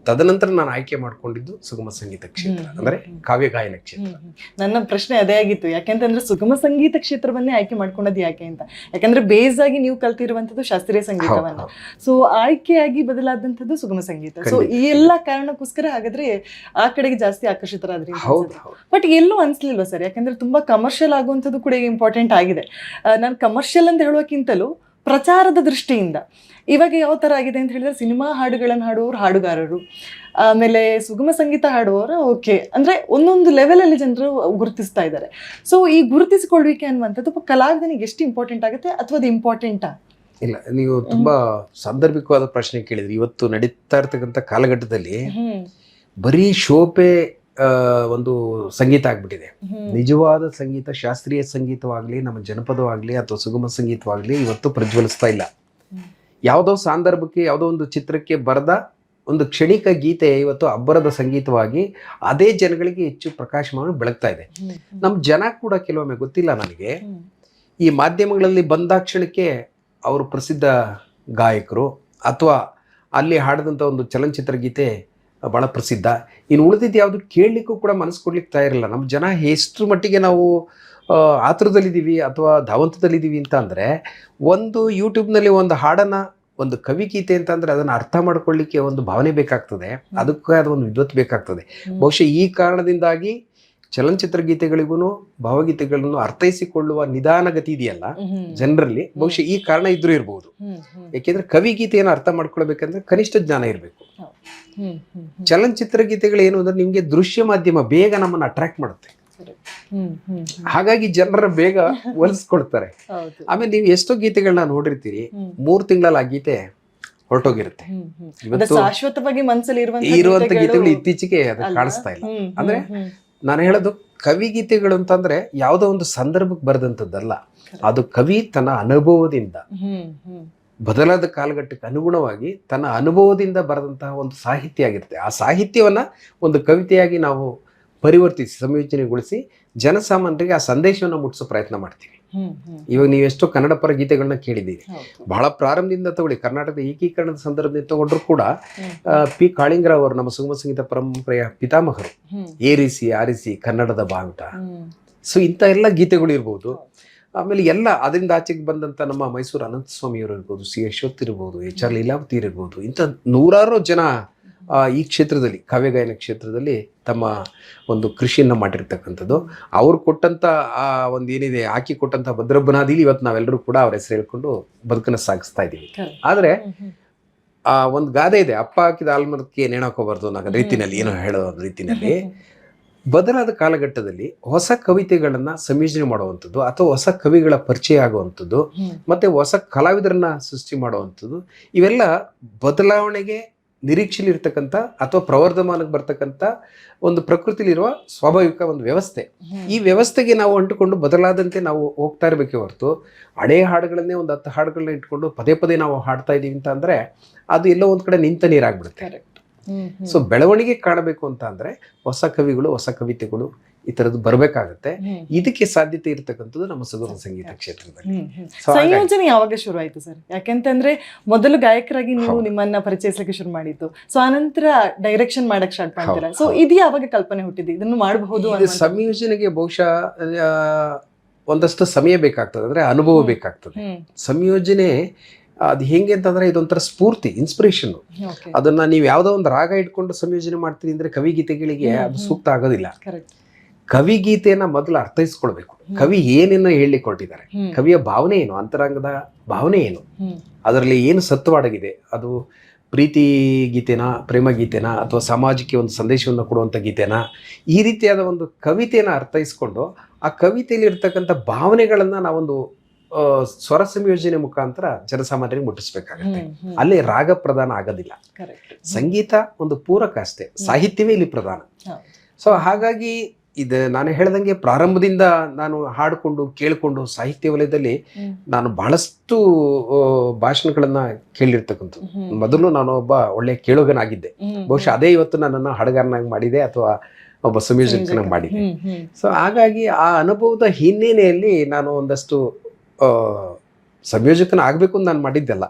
ತದನಂತರ ನಾನು ಆಯ್ಕೆ ಮಾಡ್ಕೊಂಡಿದ್ದು ಸುಗಮ ಸಂಗೀತ ಕ್ಷೇತ್ರ, ಅಂದ್ರೆ ಕಾವ್ಯ ಗಾಯನ ಕ್ಷೇತ್ರ. ನನ್ನ ಪ್ರಶ್ನೆ ಅದೇ ಆಗಿತ್ತು, ಯಾಕೆಂತಂದ್ರೆ ಸುಗಮ ಸಂಗೀತ ಕ್ಷೇತ್ರವನ್ನೇ ಆಯ್ಕೆ ಮಾಡ್ಕೊಂಡದ್ದು ಯಾಕೆ ಅಂತ. ಯಾಕಂದ್ರೆ ಬೇಸ್ ಆಗಿ ನೀವು ಕಲ್ತಿರುವಂತದ್ದು ಶಾಸ್ತ್ರೀಯ ಸಂಗೀತವನ್ನ, ಸೊ ಆಯ್ಕೆಯಾಗಿ ಬದಲಾದಂಥದ್ದು ಸುಗಮ ಸಂಗೀತ. ಸೊ ಈ ಎಲ್ಲಾ ಕಾರಣಕ್ಕೋಸ್ಕರ ಹಾಗಾದ್ರೆ ಆ ಕಡೆಗೆ ಜಾಸ್ತಿ ಆಕರ್ಷಿತರಾದ್ರಿ. ಬಟ್ ಎಲ್ಲೂ ಅನ್ಸ್ಲಿಲ್ವಾ ಸರ್? ಯಾಕಂದ್ರೆ ತುಂಬಾ ಕಮರ್ಷಿಯಲ್ ಆಗುವಂಥದ್ದು ಕೂಡ ಇಂಪಾರ್ಟೆಂಟ್ ಆಗಿದೆ. ನಾನು ಕಮರ್ಷಿಯಲ್ ಅಂತ ಹೇಳೋಕ್ಕಿಂತಲೂ ಪ್ರಚಾರದ ದೃಷ್ಟಿಯಿಂದ ಇವಾಗ ಯಾವ ಥರ ಆಗಿದೆ ಅಂತ ಹೇಳಿದ್ರೆ, ಸಿನಿಮಾ ಹಾಡುಗಳನ್ನು ಹಾಡುವವರು ಹಾಡುಗಾರರು, ಆಮೇಲೆ ಸುಗಮ ಸಂಗೀತ ಹಾಡುವವರು ಓಕೆ ಅಂದರೆ ಒಂದೊಂದು ಲೆವೆಲಲ್ಲಿ ಜನರು ಗುರುತಿಸ್ತಾ ಇದ್ದಾರೆ. ಸೊ ಈ ಗುರುತಿಸಿಕೊಳ್ಳುವಿಕೆ ಅನ್ನುವಂಥದ್ದು ಕಲಾವಿದನಿಗೆ ಎಷ್ಟು ಇಂಪಾರ್ಟೆಂಟ್ ಆಗುತ್ತೆ, ಅಥವಾ ಅದು ಇಂಪಾರ್ಟೆಂಟಾ? ಇಲ್ಲ, ನೀವು ತುಂಬಾ ಸಾಂದರ್ಭಿಕವಾದ ಪ್ರಶ್ನೆ ಕೇಳಿದ್ರಿ. ಇವತ್ತು ನಡೀತಾ ಇರ್ತಕ್ಕಂಥ ಕಾಲಘಟ್ಟದಲ್ಲಿ ಬರೀ ಶೋಪೆ ಒಂದು ಸಂಗೀತ ಆಗ್ಬಿಟ್ಟಿದೆ. ನಿಜವಾದ ಸಂಗೀತ, ಶಾಸ್ತ್ರೀಯ ಸಂಗೀತವಾಗ್ಲಿ, ನಮ್ಮ ಜನಪದವಾಗ್ಲಿ ಅಥವಾ ಸುಗಮ ಸಂಗೀತವಾಗ್ಲಿ ಇವತ್ತು ಪ್ರಜ್ವಲಿಸ್ತಾ ಇಲ್ಲ. ಯಾವುದೋ ಸಂದರ್ಭಕ್ಕೆ, ಯಾವುದೋ ಒಂದು ಚಿತ್ರಕ್ಕೆ ಬರೆದ ಒಂದು ಕ್ಷಣಿಕ ಗೀತೆ ಇವತ್ತು ಅಬ್ಬರದ ಸಂಗೀತವಾಗಿ ಅದೇ ಜನಗಳಿಗೆ ಹೆಚ್ಚು ಪ್ರಕಾಶಮಾನ ಬೆಳಗ್ತಾ ಇದೆ. ನಮ್ಮ ಜನ ಕೂಡ ಕೆಲವೊಮ್ಮೆ ಗೊತ್ತಿಲ್ಲ ನನಗೆ, ಈ ಮಾಧ್ಯಮಗಳಲ್ಲಿ ಬಂದಾಕ್ಷಣಕ್ಕೆ ಅವರು ಪ್ರಸಿದ್ಧ ಗಾಯಕರು ಅಥವಾ ಅಲ್ಲಿ ಹಾಡಿದಂಥ ಒಂದು ಚಲನಚಿತ್ರ ಗೀತೆ ಬಹಳ ಪ್ರಸಿದ್ಧ, ಇನ್ನು ಉಳಿದಿದ್ದು ಯಾವುದು ಕೇಳಲಿಕ್ಕೂ ಕೂಡ ಮನಸ್ಸು ಕೊಡ್ಲಿಕ್ಕೆ ತಯಾರಿಲ್ಲ. ನಮ್ಮ ಜನ ಎಷ್ಟು ಮಟ್ಟಿಗೆ ನಾವು ಆತುರದಲ್ಲಿದ್ದೀವಿ ಅಥವಾ ಧಾವಂತದಲ್ಲಿದ್ದೀವಿ ಅಂತ ಅಂದರೆ, ಒಂದು ಯೂಟ್ಯೂಬ್ನಲ್ಲಿ ಒಂದು ಹಾಡನ್ನು, ಒಂದು ಕವಿಗೀತೆ ಅಂತ ಅಂದರೆ ಅದನ್ನು ಅರ್ಥ ಮಾಡ್ಕೊಳ್ಳಿಕ್ಕೆ ಒಂದು ಭಾವನೆ ಬೇಕಾಗ್ತದೆ, ಅದಕ್ಕೆ ಅದು ಒಂದು ವಿದ್ವತ್ ಬೇಕಾಗ್ತದೆ. ಬಹುಶಃ ಈ ಕಾರಣದಿಂದಾಗಿ ಚಲನಚಿತ್ರ ಗೀತೆಗಳಿಗೂ ಭಾವಗೀತೆಗಳನ್ನು ಅರ್ಥೈಸಿಕೊಳ್ಳುವ ನಿಧಾನಗತಿ ಇದೆಯಲ್ಲ ಜನರಲ್ಲಿ, ಬಹುಶಃ ಈ ಕಾರಣ ಇದ್ರೂ ಇರ್ಬೋದು. ಯಾಕೆಂದ್ರೆ ಕವಿಗೀತೆಯನ್ನು ಅರ್ಥ ಮಾಡ್ಕೊಳ್ಬೇಕಂದ್ರೆ ಕನಿಷ್ಠ ಜ್ಞಾನ ಇರಬೇಕು. ಚಲನಚಿತ್ರ ಗೀತೆಗಳು ಏನು ಅಂದ್ರೆ ನಿಮ್ಗೆ ದೃಶ್ಯ ಮಾಧ್ಯಮ ಬೇಗ ನಮ್ಮನ್ನ ಅಟ್ರಾಕ್ಟ್ ಮಾಡುತ್ತೆ, ಹಾಗಾಗಿ ಜನರ ಬೇಗ ಒಲಿಸ್ಕೊಳ್ತಾರೆ. ಆಮೇಲೆ ನೀವು ಎಷ್ಟೋ ಗೀತೆಗಳನ್ನ ನೋಡಿರ್ತೀರಿ, 3 ತಿಂಗಳಲ್ಲಿ ಆ ಗೀತೆ ಹೊರಟೋಗಿರುತ್ತೆ. ಶಾಶ್ವತವಾಗಿ ಮನಸ್ಸಲ್ಲಿ ಇರುವಂತ ಗೀತೆಗಳು ಇತ್ತೀಚೆಗೆ ಅದು ಕಾಣಿಸ್ತಾ ಇಲ್ಲ. ಅಂದ್ರೆ ನಾನು ಹೇಳೋದು ಕವಿಗೀತೆಗಳು ಅಂತಂದ್ರೆ ಯಾವುದೋ ಒಂದು ಸಂದರ್ಭಕ್ಕೆ ಬರೆದಂಥದ್ದಲ್ಲ, ಅದು ಕವಿ ತನ್ನ ಅನುಭವದಿಂದ ಬದಲಾದ ಕಾಲಘಟ್ಟಕ್ಕೆ ಅನುಗುಣವಾಗಿ ತನ್ನ ಅನುಭವದಿಂದ ಬರೆದಂತಹ ಒಂದು ಸಾಹಿತ್ಯ ಆಗಿರುತ್ತೆ. ಆ ಸಾಹಿತ್ಯವನ್ನ ಒಂದು ಕವಿತೆಯಾಗಿ ನಾವು ಪರಿವರ್ತಿಸಿ ಸಂಯೋಜನೆಗೊಳಿಸಿ ಜನಸಾಮಾನ್ಯರಿಗೆ ಆ ಸಂದೇಶವನ್ನು ಮುಟ್ಟಿಸೋ ಪ್ರಯತ್ನ ಮಾಡ್ತೀವಿ. ಇವಾಗ ನೀವು ಎಷ್ಟೋ ಕನ್ನಡ ಪರ ಗೀತೆಗಳನ್ನ ಕೇಳಿದ್ದೀರಿ. ಬಹಳ ಪ್ರಾರಂಭದಿಂದ ತಗೊಳ್ಳಿ, ಕರ್ನಾಟಕದ ಏಕೀಕರಣದ ಸಂದರ್ಭದಿಂದ ತಗೊಂಡ್ರು ಕೂಡ ಪಿ ಕಾಳಿಂಗರಾವ್ ಅವರು ನಮ್ಮ ಸುಗಮ ಸಂಗೀತ ಪರಂಪರೆಯ ಪಿತಾಮಹರು. ಏರಿಸಿ ಆರಿಸಿ ಕನ್ನಡದ ಬಾವುಟ, ಸೊ ಇಂಥ ಎಲ್ಲ ಗೀತೆಗಳು ಇರ್ಬೋದು. ಆಮೇಲೆ ಎಲ್ಲ ಅದರಿಂದ ಆಚೆಗೆ ಬಂದಂಥ ನಮ್ಮ ಮೈಸೂರು ಅನಂತಸ್ವಾಮಿಯವರು ಇರ್ಬೋದು, ಸಿ ಯಶೋತ್ ಇರ್ಬೋದು, ಎಚ್ ಆರ್ ಲೀಲಾವತಿ ಇರ್ಬೋದು, ಇಂಥ ನೂರಾರು ಜನ ಈ ಕ್ಷೇತ್ರದಲ್ಲಿ, ಕಾವ್ಯಗಾಯನ ಕ್ಷೇತ್ರದಲ್ಲಿ ತಮ್ಮ ಒಂದು ಕೃಷಿಯನ್ನು ಮಾಡಿರ್ತಕ್ಕಂಥದ್ದು. ಅವ್ರು ಕೊಟ್ಟಂಥ ಆ ಒಂದು ಏನಿದೆ, ಹಾಕಿ ಕೊಟ್ಟಂಥ ಭದ್ರಬನಾದಿಲಿ ಇವತ್ತು ನಾವೆಲ್ಲರೂ ಕೂಡ ಅವ್ರ ಹೆಸರು ಹೇಳ್ಕೊಂಡು ಬದುಕನ್ನು ಸಾಗಿಸ್ತಾ ಇದ್ದೀವಿ. ಆದರೆ ಆ ಒಂದು ಗಾದೆ ಇದೆ, ಅಪ್ಪ ಹಾಕಿದ ಆಲ್ಮರಕ್ಕೆ ನೇಣಾಕೋಬಾರ್ದು ಅನ್ನೋ ರೀತಿನಲ್ಲಿ, ಏನೋ ಹೇಳೋ ರೀತಿನಲ್ಲಿ ಬದಲಾದ ಕಾಲಘಟ್ಟದಲ್ಲಿ ಹೊಸ ಕವಿತೆಗಳನ್ನು ಸಂಯೋಜನೆ ಮಾಡುವಂಥದ್ದು ಅಥವಾ ಹೊಸ ಕವಿಗಳ ಪರಿಚಯ ಆಗುವಂಥದ್ದು ಮತ್ತು ಹೊಸ ಕಲಾವಿದರನ್ನ ಸೃಷ್ಟಿ ಮಾಡುವಂಥದ್ದು ಇವೆಲ್ಲ ಬದಲಾವಣೆಗೆ ನಿರೀಕ್ಷೆಯಲ್ಲಿರ್ತಕ್ಕಂಥ ಅಥವಾ ಪ್ರವರ್ಧಮಾನಕ್ಕೆ ಬರ್ತಕ್ಕಂಥ ಒಂದು ಪ್ರಕೃತಿಲಿರುವ ಸ್ವಾಭಾವಿಕ ಒಂದು ವ್ಯವಸ್ಥೆ. ಈ ವ್ಯವಸ್ಥೆಗೆ ನಾವು ಅಂಟುಕೊಂಡು ಬದಲಾದಂತೆ ನಾವು ಹೋಗ್ತಾ ಇರಬೇಕೇ ಹೊರತು ಹಳೆಯ ಹಾಡುಗಳನ್ನೇ ಒಂದು 10 ಹಾಡುಗಳನ್ನ ಇಟ್ಕೊಂಡು ಪದೇ ಪದೇ ನಾವು ಹಾಡ್ತಾ ಇದ್ದೀವಿ ಅಂತ ಅಂದರೆ ಅದು ಎಲ್ಲೋ ಒಂದು ಕಡೆ ನಿಂತ ನೀರಾಗ್ಬಿಡುತ್ತೆ. ಸೊ ಬೆಳವಣಿಗೆ ಕಾಣಬೇಕು ಅಂತ ಅಂದರೆ ಹೊಸ ಕವಿಗಳು, ಹೊಸ ಕವಿತೆಗಳು ಈ ಥರದ್ದು ಬರಬೇಕಾಗತ್ತೆ. ಇದಕ್ಕೆ ಸಾಧ್ಯತೆ ಇರತಕ್ಕಂಥದ್ದು ನಮ್ಮ ಸುಗಮ ಸಂಗೀತ ಕ್ಷೇತ್ರದಲ್ಲಿ. ಸಂಯೋಜನೆ ಯಾವಾಗ ಶುರು ಆಯ್ತು ಸರ್? ಯಾಕೆಂತಂದ್ರೆ ಮೊದಲು ಗಾಯಕರಾಗಿ ನೀವು ನಿಮ್ಮನ್ನ ಪರಿಚಯಿಸಲಿಕ್ಕೆ ಶುರು ಮಾಡಿದ್ದು, ಸೊ ಆನಂತರ ಡೈರೆಕ್ಷನ್ ಮಾಡಕ್ ಸ್ಟಾರ್ಟ್ ಮಾಡ್ತೀರಾ. ಸೊ ಇದು ಯಾವಾಗ ಕಲ್ಪನೆ ಹುಟ್ಟಿದೆ ಇದನ್ನು ಮಾಡಬಹುದು? ಸಂಯೋಜನೆಗೆ ಬಹುಶಃ ಒಂದಷ್ಟು ಸಮಯ ಬೇಕಾಗ್ತದೆ, ಅಂದ್ರೆ ಅನುಭವ ಬೇಕಾಗ್ತದೆ. ಸಂಯೋಜನೆ ಅದು ಹೆಂಗೆ ಅಂತಂದ್ರೆ ಇದೊಂಥರ ಸ್ಫೂರ್ತಿ, ಇನ್ಸ್ಪಿರೇಷನ್. ಅದನ್ನ ನೀವು ಯಾವುದೋ ಒಂದು ರಾಗ ಇಟ್ಕೊಂಡು ಸಂಯೋಜನೆ ಮಾಡ್ತೀರಿ ಅಂದ್ರೆ ಕವಿಗೀತೆಗಳಿಗೆ ಅದು ಸೂಕ್ತ ಆಗೋದಿಲ್ಲ. ಕವಿಗೀತೆಯನ್ನ ಮೊದಲು ಅರ್ಥೈಸ್ಕೊಳ್ಬೇಕು. ಕವಿ ಏನೇನೋ ಹೇಳಲಿಕ್ಕೆ ಹೊರಟಿದ್ದಾರೆ, ಕವಿಯ ಭಾವನೆ ಏನು, ಅಂತರಂಗದ ಭಾವನೆ ಏನು, ಅದರಲ್ಲಿ ಏನು ಸತ್ವವಾಗಿದೆ, ಅದು ಪ್ರೀತಿ ಗೀತೆನಾ, ಪ್ರೇಮ ಗೀತೆನಾ, ಅಥವಾ ಸಮಾಜಕ್ಕೆ ಒಂದು ಸಂದೇಶವನ್ನು ಕೊಡುವಂಥ ಗೀತೆನಾ, ಈ ರೀತಿಯಾದ ಒಂದು ಕವಿತೆಯನ್ನು ಅರ್ಥೈಸ್ಕೊಂಡು ಆ ಕವಿತೆಯಲ್ಲಿ ಇರ್ತಕ್ಕಂಥ ಭಾವನೆಗಳನ್ನು ನಾವೊಂದು ಸ್ವರ ಸಂಯೋಜನೆ ಮುಖಾಂತರ ಜನಸಾಮಾನ್ಯರಿಗೆ ಮುಟ್ಟಿಸ್ಬೇಕಾಗತ್ತೆ. ಅಲ್ಲಿ ರಾಗ ಪ್ರಧಾನ ಆಗೋದಿಲ್ಲ. ಸಂಗೀತ ಒಂದು ಪೂರಕ ಅಷ್ಟೇ, ಸಾಹಿತ್ಯವೇ ಇಲ್ಲಿ ಪ್ರಧಾನ. ಸೊ ಹಾಗಾಗಿ ಇದು ನಾನು ಹೇಳ್ದಂಗೆ ಪ್ರಾರಂಭದಿಂದ ನಾನು ಹಾಡಿಕೊಂಡು ಕೇಳಿಕೊಂಡು ಸಾಹಿತ್ಯ ವಲಯದಲ್ಲಿ ನಾನು ಬಹಳಷ್ಟು ಭಾಷಣಗಳನ್ನ ಕೇಳಿರ್ತಕ್ಕಂಥದ್ದು. ಮೊದಲು ನಾನು ಒಬ್ಬ ಒಳ್ಳೆ ಕೇಳುಗನಾಗಿದ್ದೆ. ಬಹುಶಃ ಅದೇ ಇವತ್ತು ನನ್ನನ್ನು ಹಾಡುಗಾರನಾಗಿ ಮಾಡಿದೆ ಅಥವಾ ಒಬ್ಬ ಸಂಯೋಜಕನಾಗಿ ಮಾಡಿದೆ. ಸೊ ಹಾಗಾಗಿ ಆ ಅನುಭವದ ಹಿನ್ನೆಲೆಯಲ್ಲಿ ನಾನು ಒಂದಷ್ಟು ಸಂಯೋಜಕನ ಆಗಬೇಕು ಅಂತ ನಾನು ಮಾಡಿದ್ದೆಲ್ಲ.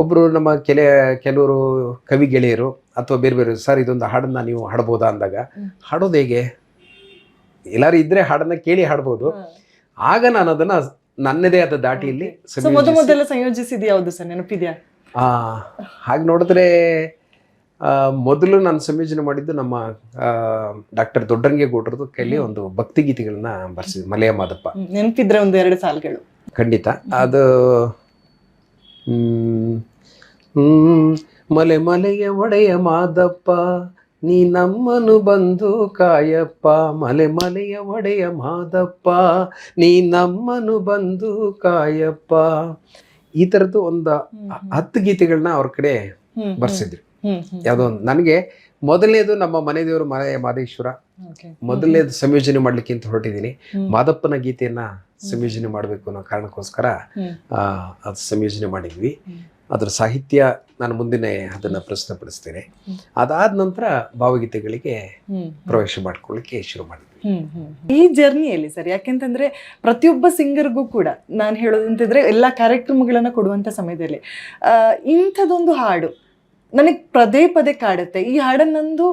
ಒಬ್ಬರು ನಮ್ಮ ಕೆಲವರು ಕವಿ ಗೆಳೆಯರು ಅಥವಾ ಬೇರೆ ಬೇರೆ, ಸರ್ ಇದೊಂದು ಹಾಡನ್ನ ನೀವು ಹಾಡ್ಬೋದಾ ಅಂದಾಗ, ಹಾಡೋದು ಹೇಗೆ, ಎಲ್ಲಾರು ಇದ್ರೆ ಹಾಡನ್ನ ಕೇಳಿ ಹಾಡ್ಬೋದು. ಆಗ ನಾನು ಅದನ್ನ ನನ್ನದೇ ಆದ ದಾಟಿಯಲ್ಲಿ ಮೊದಲ ಸಂಯೋಜಿಸಿದ ಯಾವುದು ಸರ್, ನೆನಪಿದ್ಯಾ? ಹಾಗೆ ನೋಡಿದ್ರೆ ಮೊದಲು ನಾನು ಸಂಯೋಜನೆ ಮಾಡಿದ್ದು ನಮ್ಮ ಡಾಕ್ಟರ್ ದೊಡ್ಡರಂಗೇಗೌಡರದು ಕೈಲಿ ಒಂದು ಭಕ್ತಿ ಗೀತೆಗಳನ್ನ ಬರ್ಸಿದ್ದೆ, ಮಲೆಯ ಮಾದಪ್ಪ. ನೆನಪಿದ್ರೆ ಒಂದು 2 ಸಾಲುಗಳು. ಖಂಡಿತ. ಅದು ಮಲೆ ಮಲೆಯ ಒಡೆಯ ಮಾದಪ್ಪ, ನೀ ನಮ್ಮನು ಬಂದು ಕಾಯಪ್ಪ, ಮಲೆ ಮಲೆಯ ಒಡೆಯ ಮಾದಪ್ಪ, ನೀ ನಮ್ಮನು ಬಂದು ಕಾಯಪ್ಪ. ಈ ಥರದ್ದು ಒಂದು 10 ಗೀತೆಗಳನ್ನ ಅವ್ರ ಕಡೆ ಬರ್ಸಿದ್ರು. ಯಾವುದೋ ಒಂದು ನನಗೆ ಮೊದಲನೇದು ನಮ್ಮ ಮನೆ ದೇವರು ಮಲೆಯ ಮಾದೇಶ್ವರ, ಮೊದಲನೇದು ಸಂಯೋಜನೆ ಮಾಡ್ಲಿಕ್ಕೆ ಅಂತ ಹೊರಟಿದ್ದೀನಿ. ಮಾದಪ್ಪನ ಗೀತೆಯನ್ನ ಸಂಯೋಜನೆ ಮಾಡಬೇಕು ಅನ್ನೋ ಕಾರಣಕ್ಕೋಸ್ಕರ ಅದು ಸಂಯೋಜನೆ ಮಾಡಿದ್ವಿ. ಅದರ ಸಾಹಿತ್ಯ ನಾನು ಮುಂದಿನ ಅದನ್ನ ಪ್ರಸ್ತುತಪಡಿಸ್ತೇನೆ. ಅದಾದ ನಂತರ ಭಾವಗೀತೆಗಳಿಗೆ ಪ್ರವೇಶ ಮಾಡ್ಕೊಳ್ಳಿಕ್ಕೆ ಶುರು ಮಾಡಿದ್ವಿ. ಈ ಜರ್ನಿಯಲ್ಲಿ ಸರ್, ಯಾಕೆಂತಂದ್ರೆ ಪ್ರತಿಯೊಬ್ಬ ಸಿಂಗರ್ಗೂ ಕೂಡ ನಾನು ಹೇಳೋದಂತಿದ್ರೆ ಎಲ್ಲ ಕಾರ್ಯಕ್ರಮಗಳನ್ನ ಕೊಡುವಂತ ಸಮಯದಲ್ಲಿ ಇಂಥದೊಂದು ಹಾಡು ನನಗೆ ಪದೇ ಪದೇ ಕಾಡುತ್ತೆ, ಈ ಹಾಡನ್ನಂದು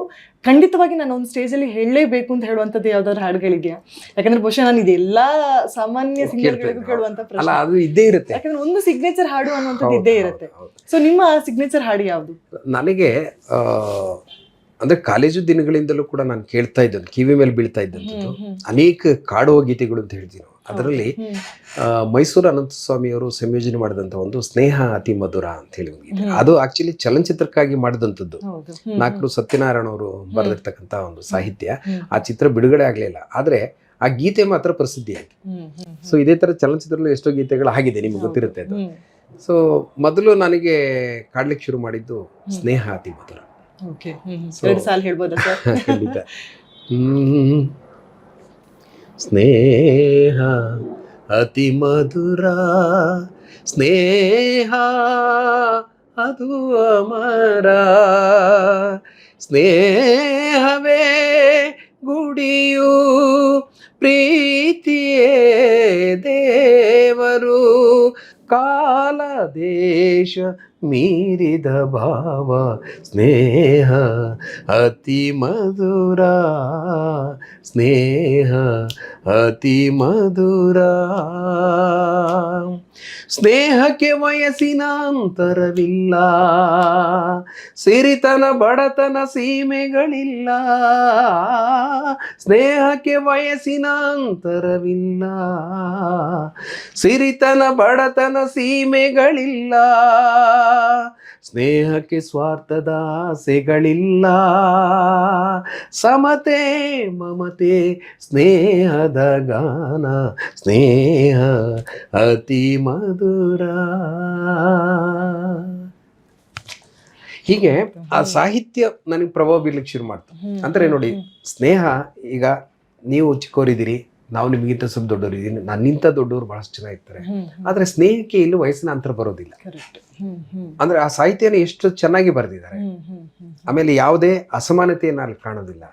ಖಂಡಿತವಾಗಿ ನಾನು ಒಂದು ಸ್ಟೇಜಲ್ಲಿ ಹೇಳಲೇಬೇಕು ಅಂತ ಹೇಳುವಂಥದ್ದು ಯಾವ್ದಾದ್ರು ಹಾಡುಗಳಿದೆಯಾ? ಯಾಕಂದ್ರೆ ಬಹುಶಃ ನಾನು ಇದೆಲ್ಲ ಸಾಮಾನ್ಯ ಸಿಂಗರ್ಗಳಿಗೂ ಕೇಳುವಂತ ಪ್ರಶ್ನೆ. ಅದು ಇದ್ದೇ ಇರುತ್ತೆ, ಯಾಕಂದ್ರೆ ಒಂದು ಸಿಗ್ನೇಚರ್ ಹಾಡು ಅನ್ನುವಂಥದ್ದು ಇದ್ದೇ ಇರುತ್ತೆ. ಸೊ ನಿಮ್ಮ ಸಿಗ್ನೇಚರ್ ಹಾಡು ಯಾವುದು? ನನಗೆ ಅಂದ್ರೆ ಕಾಲೇಜು ದಿನಗಳಿಂದಲೂ ಕೂಡ ನಾನು ಕೇಳ್ತಾ ಇದ್ದದ್ದು, ಕಿವಿ ಮೇಲೆ ಬೀಳ್ತಾ ಇದ್ದಂಥದ್ದು ಅನೇಕ ಕಾಡುವ ಗೀತೆಗಳು ಅಂತ ಹೇಳ್ತೀವಿ ನಾವು. ಅದರಲ್ಲಿ ಮೈಸೂರು ಅನಂತಸ್ವಾಮಿಯವರು ಸಂಯೋಜನೆ ಮಾಡಿದಂಥ ಒಂದು ಸ್ನೇಹ ಅತಿ ಮಧುರ ಅಂತ ಹೇಳಿ ಗೀತೆ. ಅದು ಆಕ್ಚುಲಿ ಚಲನಚಿತ್ರಕ್ಕಾಗಿ ಮಾಡಿದಂಥದ್ದು. ನಾಲ್ಕರು ಸತ್ಯನಾರಾಯಣ ಅವರು ಬರೆದಿರ್ತಕ್ಕಂಥ ಒಂದು ಸಾಹಿತ್ಯ. ಆ ಚಿತ್ರ ಬಿಡುಗಡೆ ಆಗ್ಲಿಲ್ಲ, ಆದ್ರೆ ಆ ಗೀತೆ ಮಾತ್ರ ಪ್ರಸಿದ್ಧಿ ಆಯ್ತು. ಸೊ ಇದೇ ತರ ಚಲನಚಿತ್ರದಲ್ಲಿ ಎಷ್ಟೋ ಗೀತೆಗಳು ಆಗಿದೆ, ನಿಮ್ಗೆ ಗೊತ್ತಿರುತ್ತೆ ಅದು. ಸೊ ಮೊದಲು ನನಗೆ ಕಾಡ್ಲಿಕ್ಕೆ ಶುರು ಮಾಡಿದ್ದು ಸ್ನೇಹ ಅತಿ ಮಧುರ. ಖಂಡಿತ. ಸ್ನೇಹ ಅತಿ ಮಧುರ, ಸ್ನೇಹ ಅದು ಅಮರ, ಸ್ನೇಹವೇ ಗುಡಿಯು, ಪ್ರೀತಿಯೇ ದೇವರು, ಕಾಲ ದೇಶ ಮೀರಿದ ಭಾವ, ಸ್ನೇಹ ಅತಿ ಮಧುರ, ಸ್ನೇಹ ಅತಿ ಮಧುರ. ಸ್ನೇಹಕ್ಕೆ ವಯಸ್ಸಿನ ಅಂತರವಿಲ್ಲ, ಸಿರಿತನ ಬಡತನ ಸೀಮೆಗಳಿಲ್ಲ. ಸ್ನೇಹಕ್ಕೆ ವಯಸ್ಸಿನ ಅಂತರವಿಲ್ಲ, ಸಿರಿತನ ಬಡತನ ಸೀಮೆಗಳಿಲ್ಲ. ಸ್ನೇಹಕ್ಕೆ ಸ್ವಾರ್ಥದ ಆಸೆಗಳಿಲ್ಲ, ಸಮತೆ ಮಮತೆ ಸ್ನೇಹದ ಗಾನ, ಸ್ನೇಹ ಅತಿ ಮಧುರ. ಹೀಗೆ ಆ ಸಾಹಿತ್ಯ ನನಗೆ ಪ್ರಭಾವ ಬೀರ್ಲಿಕ್ಕೆ ಶುರು ಮಾಡ್ತು. ಅಂದ್ರೆ ನೋಡಿ, ಸ್ನೇಹ, ಈಗ ನೀವು ಚಿಕ್ಕವರಿದ್ದೀರಿ, ನಾವು ನಿಮಗಿಂತ ಸ್ವಲ್ಪ ದೊಡ್ಡವರಿದ್ದೀರಿ, ನನ್ನಿಂತ ದೊಡ್ಡವರು ಬಹಳಷ್ಟು ಜನ ಇರ್ತಾರೆ. ಆದ್ರೆ ಸ್ನೇಹಕ್ಕೆ ಇಲ್ಲಿ ವಯಸ್ಸಿನ ಅಂತರ ಬರೋದಿಲ್ಲ. ಅಂದ್ರೆ ಆ ಸಾಹಿತ್ಯನ ಎಷ್ಟು ಚೆನ್ನಾಗಿ ಬರೆದಿದ್ದಾರೆ. ಆಮೇಲೆ ಯಾವುದೇ ಅಸಮಾನತೆಯನ್ನು ಅಲ್ಲಿ ಕಾಣೋದಿಲ್ಲ.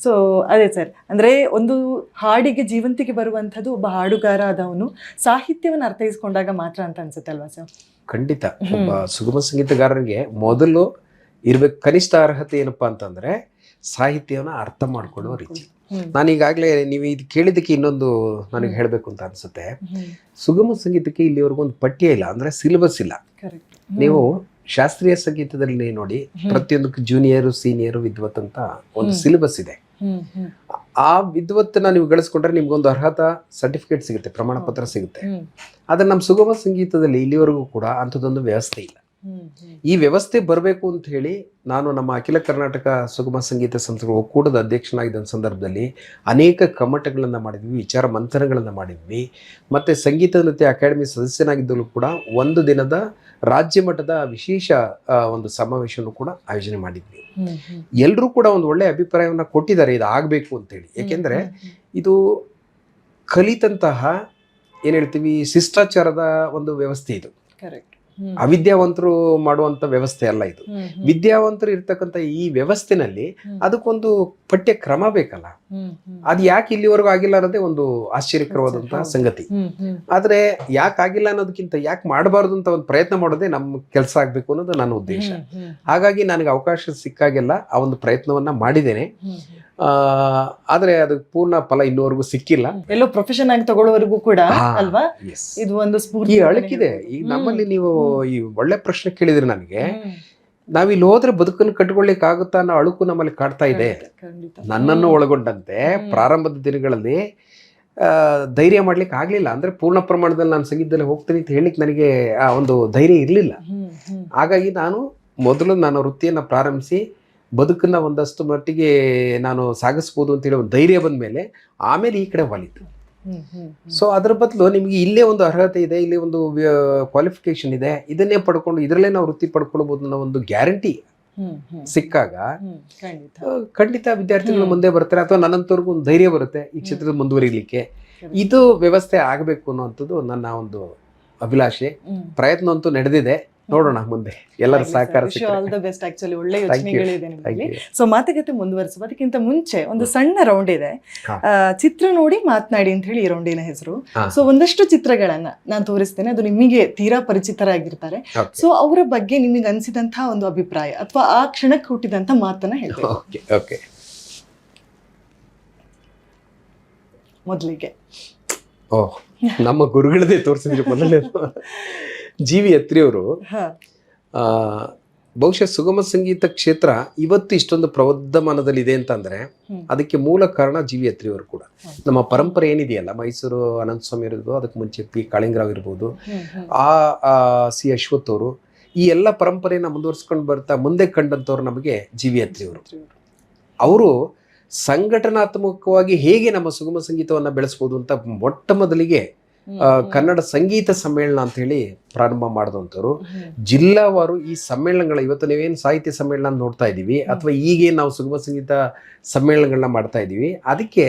ಸೊ ಅದೇ ಸರ್, ಅಂದ್ರೆ ಒಂದು ಹಾಡಿಗೆ ಜೀವಂತಿಗೆ ಬರುವಂಥದ್ದು ಒಬ್ಬ ಹಾಡುಗಾರ ಆದವನು ಸಾಹಿತ್ಯವನ್ನು ಅರ್ಥೈಸ್ಕೊಂಡಾಗ ಮಾತ್ರ ಅಂತ ಅನ್ಸುತ್ತೆ ಅಲ್ವಾ ಸರ್? ಖಂಡಿತ. ಒಬ್ಬ ಸುಗಮ ಸಂಗೀತಗಾರನಿಗೆ ಮೊದಲು ಇರ್ಬೇಕು ಕನಿಷ್ಠ ಅರ್ಹತೆ ಏನಪ್ಪಾ ಅಂತಂದ್ರೆ ಸಾಹಿತ್ಯವನ್ನು ಅರ್ಥ ಮಾಡ್ಕೊಳ್ಳುವ ರೀತಿ. ನಾನು ಈಗಾಗಲೇ ನೀವು ಇದು ಕೇಳಿದ್ದಕ್ಕೆ ಇನ್ನೊಂದು ನನಗೆ ಹೇಳಬೇಕು ಅಂತ ಅನ್ಸುತ್ತೆ. ಸುಗಮ ಸಂಗೀತಕ್ಕೆ ಇಲ್ಲಿವರೆಗೂ ಒಂದು ಪಠ್ಯ ಇಲ್ಲ, ಅಂದ್ರೆ ಸಿಲೆಬಸ್ ಇಲ್ಲ. ನೀವು ಶಾಸ್ತ್ರೀಯ ಸಂಗೀತದಲ್ಲಿ ನೋಡಿ, ಪ್ರತಿಯೊಂದಕ್ಕೂ ಜೂನಿಯರು, ಸೀನಿಯರು, ವಿದ್ವತ್ ಅಂತ ಒಂದು ಸಿಲೆಬಸ್ ಇದೆ. ಆ ವಿದ್ವತ್ತನ್ನ ನೀವು ಗಳಿಸ್ಕೊಂಡ್ರೆ ನಿಮ್ಗೊಂದು ಅರ್ಹತಾ ಸರ್ಟಿಫಿಕೇಟ್ ಸಿಗುತ್ತೆ, ಪ್ರಮಾಣ ಪತ್ರ ಸಿಗುತ್ತೆ. ಆದ್ರೆ ನಮ್ಮ ಸುಗಮ ಸಂಗೀತದಲ್ಲಿ ಇಲ್ಲಿವರೆಗೂ ಕೂಡ ಅಂಥದ್ದೊಂದು ವ್ಯವಸ್ಥೆ ಇಲ್ಲ. ಈ ವ್ಯವಸ್ಥೆ ಬರಬೇಕು ಅಂತ ಹೇಳಿ ನಾನು ನಮ್ಮ ಅಖಿಲ ಕರ್ನಾಟಕ ಸುಗಮ ಸಂಗೀತ ಸಂಸ್ಥೆಗಳ ಒಕ್ಕೂಟದ ಅಧ್ಯಕ್ಷನಾಗಿದ್ದ ಸಂದರ್ಭದಲ್ಲಿ ಅನೇಕ ಕಮ್ಮಟಗಳನ್ನು ಮಾಡಿದ್ವಿ, ವಿಚಾರ ಮಂಥನಗಳನ್ನು ಮಾಡಿದ್ವಿ. ಮತ್ತು ಸಂಗೀತ ನೃತ್ಯ ಅಕಾಡೆಮಿ ಸದಸ್ಯನಾಗಿದ್ದಲು ಕೂಡ ಒಂದು ದಿನದ ರಾಜ್ಯ ಮಟ್ಟದ ವಿಶೇಷ ಒಂದು ಸಮಾವೇಶವನ್ನು ಕೂಡ ಆಯೋಜನೆ ಮಾಡಿದ್ವಿ. ಎಲ್ಲರೂ ಕೂಡ ಒಂದು ಒಳ್ಳೆಯ ಅಭಿಪ್ರಾಯವನ್ನು ಕೊಟ್ಟಿದ್ದಾರೆ, ಇದು ಆಗಬೇಕು ಅಂತೇಳಿ. ಯಾಕೆಂದರೆ ಇದು ಕಲಿತಂತಹ ಏನು ಹೇಳ್ತೀವಿ ಶಿಷ್ಟಾಚಾರದ ಒಂದು ವ್ಯವಸ್ಥೆ ಇದು. ಅವಿದ್ಯಾವಂತರು ಮಾಡುವಂತ ವ್ಯವಸ್ಥೆ ಅಲ್ಲ ಇದು. ವಿದ್ಯಾವಂತರು ಇರ್ತಕ್ಕಂಥ ಈ ವ್ಯವಸ್ಥೆನಲ್ಲಿ ಅದಕ್ಕೊಂದು ಪಠ್ಯ ಕ್ರಮ ಬೇಕಲ್ಲ. ಅದು ಯಾಕೆ ಇಲ್ಲಿವರೆಗೂ ಆಗಿಲ್ಲ ಅನ್ನೋದೇ ಒಂದು ಆಶ್ಚರ್ಯಕರವಾದಂತಹ ಸಂಗತಿ. ಆದ್ರೆ ಯಾಕೆ ಆಗಿಲ್ಲ ಅನ್ನೋದಕ್ಕಿಂತ ಯಾಕೆ ಮಾಡಬಾರ್ದು ಅಂತ ಒಂದು ಪ್ರಯತ್ನ ಮಾಡೋದೇ ನಮ್ಮ ಕೆಲಸ ಆಗ್ಬೇಕು ಅನ್ನೋದು ನನ್ನ ಉದ್ದೇಶ. ಹಾಗಾಗಿ ನನಗೆ ಅವಕಾಶ ಸಿಕ್ಕಾಗೆಲ್ಲ ಆ ಒಂದು ಪ್ರಯತ್ನವನ್ನ ಮಾಡಿದ್ದೇನೆ. ಆದ್ರೆ ಅದು ಪೂರ್ಣ ಫಲ ಇನ್ನೂವರೆಗೂ ಸಿಕ್ಕಿಲ್ಲ. ಎಲ್ಲೋ ಪ್ರೊಫೆಷನ್ ಆಗಿ ತಗೊಳ್ಳೋವರೆಗೂ ಕೂಡ ಅಲ್ವಾ ಇದು ಒಂದು ಸ್ಫೂರ್ತಿ ಅಳಕಿದೆ. ಈಗ ನಮ್ಮಲ್ಲಿ ನೀವು ಈ ಒಳ್ಳೆ ಪ್ರಶ್ನೆ ಕೇಳಿದ್ರಿ ನನಗೆ. ನಾವಿಲ್ಲಿ ಹೋದ್ರೆ ಬದುಕನ್ನು ಕಟ್ಕೊಳ್ಳಿಕ್ ಆಗುತ್ತಾ ಅನ್ನೋ ಅಳುಕು ನಮ್ಮಲ್ಲಿ ಕಾಡ್ತಾ ಇದೆ. ನನ್ನನ್ನು ಒಳಗೊಂಡಂತೆ ಪ್ರಾರಂಭದ ದಿನಗಳಲ್ಲಿ ಧೈರ್ಯ ಮಾಡ್ಲಿಕ್ಕೆ ಆಗ್ಲಿಲ್ಲ. ಅಂದ್ರೆ ಪೂರ್ಣ ಪ್ರಮಾಣದಲ್ಲಿ ನಾನು ಸಂಗೀತದಲ್ಲಿ ಹೋಗ್ತೀನಿ ಅಂತ ಹೇಳಿಕ್ ನನಗೆ ಆ ಒಂದು ಧೈರ್ಯ ಇರ್ಲಿಲ್ಲ. ಹಾಗಾಗಿ ನಾನು ಮೊದಲು ನಾನು ವೃತ್ತಿಯನ್ನ ಪ್ರಾರಂಭಿಸಿ ಬದುಕನ್ನ ಒಂದಷ್ಟು ಮಟ್ಟಿಗೆ ನಾನು ಸಾಗಿಸ್ಬೋದು ಅಂತೇಳಿ ಒಂದು ಧೈರ್ಯ ಬಂದ ಮೇಲೆ ಆಮೇಲೆ ಈ ಕಡೆ ವಾಲಿತು. ಸೊ ಅದ್ರ ಬದಲು ನಿಮ್ಗೆ ಇಲ್ಲೇ ಒಂದು ಅರ್ಹತೆ ಇದೆ, ಇಲ್ಲಿ ಒಂದು ಕ್ವಾಲಿಫಿಕೇಶನ್ ಇದೆ, ಇದನ್ನೇ ಪಡ್ಕೊಂಡು ಇದರಲ್ಲೇ ನಾವು ವೃತ್ತಿ ಪಡ್ಕೊಳ್ಬಹುದು ಅನ್ನೋ ಒಂದು ಗ್ಯಾರಂಟಿ ಸಿಕ್ಕಾಗ ಖಂಡಿತ ವಿದ್ಯಾರ್ಥಿಗಳು ಮುಂದೆ ಬರ್ತಾರೆ, ಅಥವಾ ನನ್ನಂತವ್ರಿಗೂ ಒಂದು ಧೈರ್ಯ ಬರುತ್ತೆ ಈ ಕ್ಷೇತ್ರದ ಮುಂದುವರಿಲಿಕ್ಕೆ. ಇದು ವ್ಯವಸ್ಥೆ ಆಗಬೇಕು ಅನ್ನುವಂಥದ್ದು ನನ್ನ ಒಂದು ಅಭಿಲಾಷೆ. ಪ್ರಯತ್ನ ಅಂತೂ ನಡೆದಿದೆ, ನೋಡೋಣ ಮುಂದೆ ಎಲ್ಲರ ಸಹಕಾರ. ಒಳ್ಳೆ ಯೋಚನೆಗಳಿದೆ ನಿಮ್ಮಲ್ಲಿ. ಸೊ ಮಾತುಕತೆ ಮುಂದುವರಿಸುವ ಅದಕ್ಕಿಂತ ಮುಂಚೆ ಒಂದು ಸಣ್ಣ ರೌಂಡ್ ಇದೆ, ಚಿತ್ರ ನೋಡಿ ಮಾತನಾಡಿ ಅಂತ ಹೇಳಿ ಈ ರೌಂಡಿನ ಹೆಸರು. ಸೊ ಒಂದಷ್ಟು ಚಿತ್ರಗಳನ್ನ ನಾನು ತೋರಿಸ್ತೇನೆ, ಅದು ನಿಮಗೆ ತೀರಾ ಪರಿಚಿತರಾಗಿರ್ತಾರೆ. ಸೊ ಅವರ ಬಗ್ಗೆ ನಿಮಗೆ ಅನಿಸಿದಂತಹ ಒಂದು ಅಭಿಪ್ರಾಯ ಅಥವಾ ಆ ಕ್ಷಣಕ್ಕೆ ಹುಟ್ಟಿದಂತ ಮಾತನ್ನ ಹೇಳ್ತೇನೆ. ಮೊದಲಿಗೆ ನಮ್ಮ ಗುರುಗಳದೇ ತೋರಿಸಿದ್ರೆ ಮೊದಲನೇ ಜಿ.ವಿ. ಅತ್ರಿಯವರು. ಬಹುಶಃ ಸುಗಮ ಸಂಗೀತ ಕ್ಷೇತ್ರ ಇವತ್ತು ಇಷ್ಟೊಂದು ಪ್ರವರ್ಧಮಾನದಲ್ಲಿ ಇದೆ ಅಂತಂದ್ರೆ ಅದಕ್ಕೆ ಮೂಲ ಕಾರಣ ಜಿ.ವಿ. ಅತ್ರಿಯವರು ಕೂಡ. ನಮ್ಮ ಪರಂಪರೆ ಏನಿದೆಯಲ್ಲ, ಮೈಸೂರು ಅನಂತ ಸ್ವಾಮಿ ಇರ್ಬೋದು, ಅದಕ್ಕೆ ಮುಂಚೆ ಪಿ ಕಾಳಿಂಗರಾವ್ ಇರ್ಬೋದು, ಸಿ ಅಶ್ವಥ್ ಅವರು, ಈ ಎಲ್ಲ ಪರಂಪರೆಯನ್ನ ಮುಂದುವರ್ಸ್ಕೊಂಡು ಬರ್ತಾ ಮುಂದೆ ಕಂಡಂತವ್ರು ನಮಗೆ ಜಿ.ವಿ. ಅತ್ರಿಯವರು. ಅವರು ಸಂಘಟನಾತ್ಮಕವಾಗಿ ಹೇಗೆ ನಮ್ಮ ಸುಗಮ ಸಂಗೀತವನ್ನ ಬೆಳೆಸ್ಬೋದು ಅಂತ ಮೊಟ್ಟ ಮೊದಲಿಗೆ ಕನ್ನಡ ಸಂಗೀತ ಸಮ್ಮೇಳನ ಅಂತ ಹೇಳಿ ಪ್ರಾರಂಭ ಮಾಡಿದಂಥವ್ರು. ಜಿಲ್ಲಾವಾರು ಈ ಸಮ್ಮೇಳನಗಳ, ಇವತ್ತು ನೀವೇನು ಸಾಹಿತ್ಯ ಸಮ್ಮೇಳನ ನೋಡ್ತಾ ಇದ್ದೀವಿ ಅಥವಾ ಈಗೇನು ನಾವು ಸುಗಮ ಸಂಗೀತ ಸಮ್ಮೇಳನಗಳನ್ನ ಮಾಡ್ತಾ ಇದ್ದೀವಿ, ಅದಕ್ಕೆ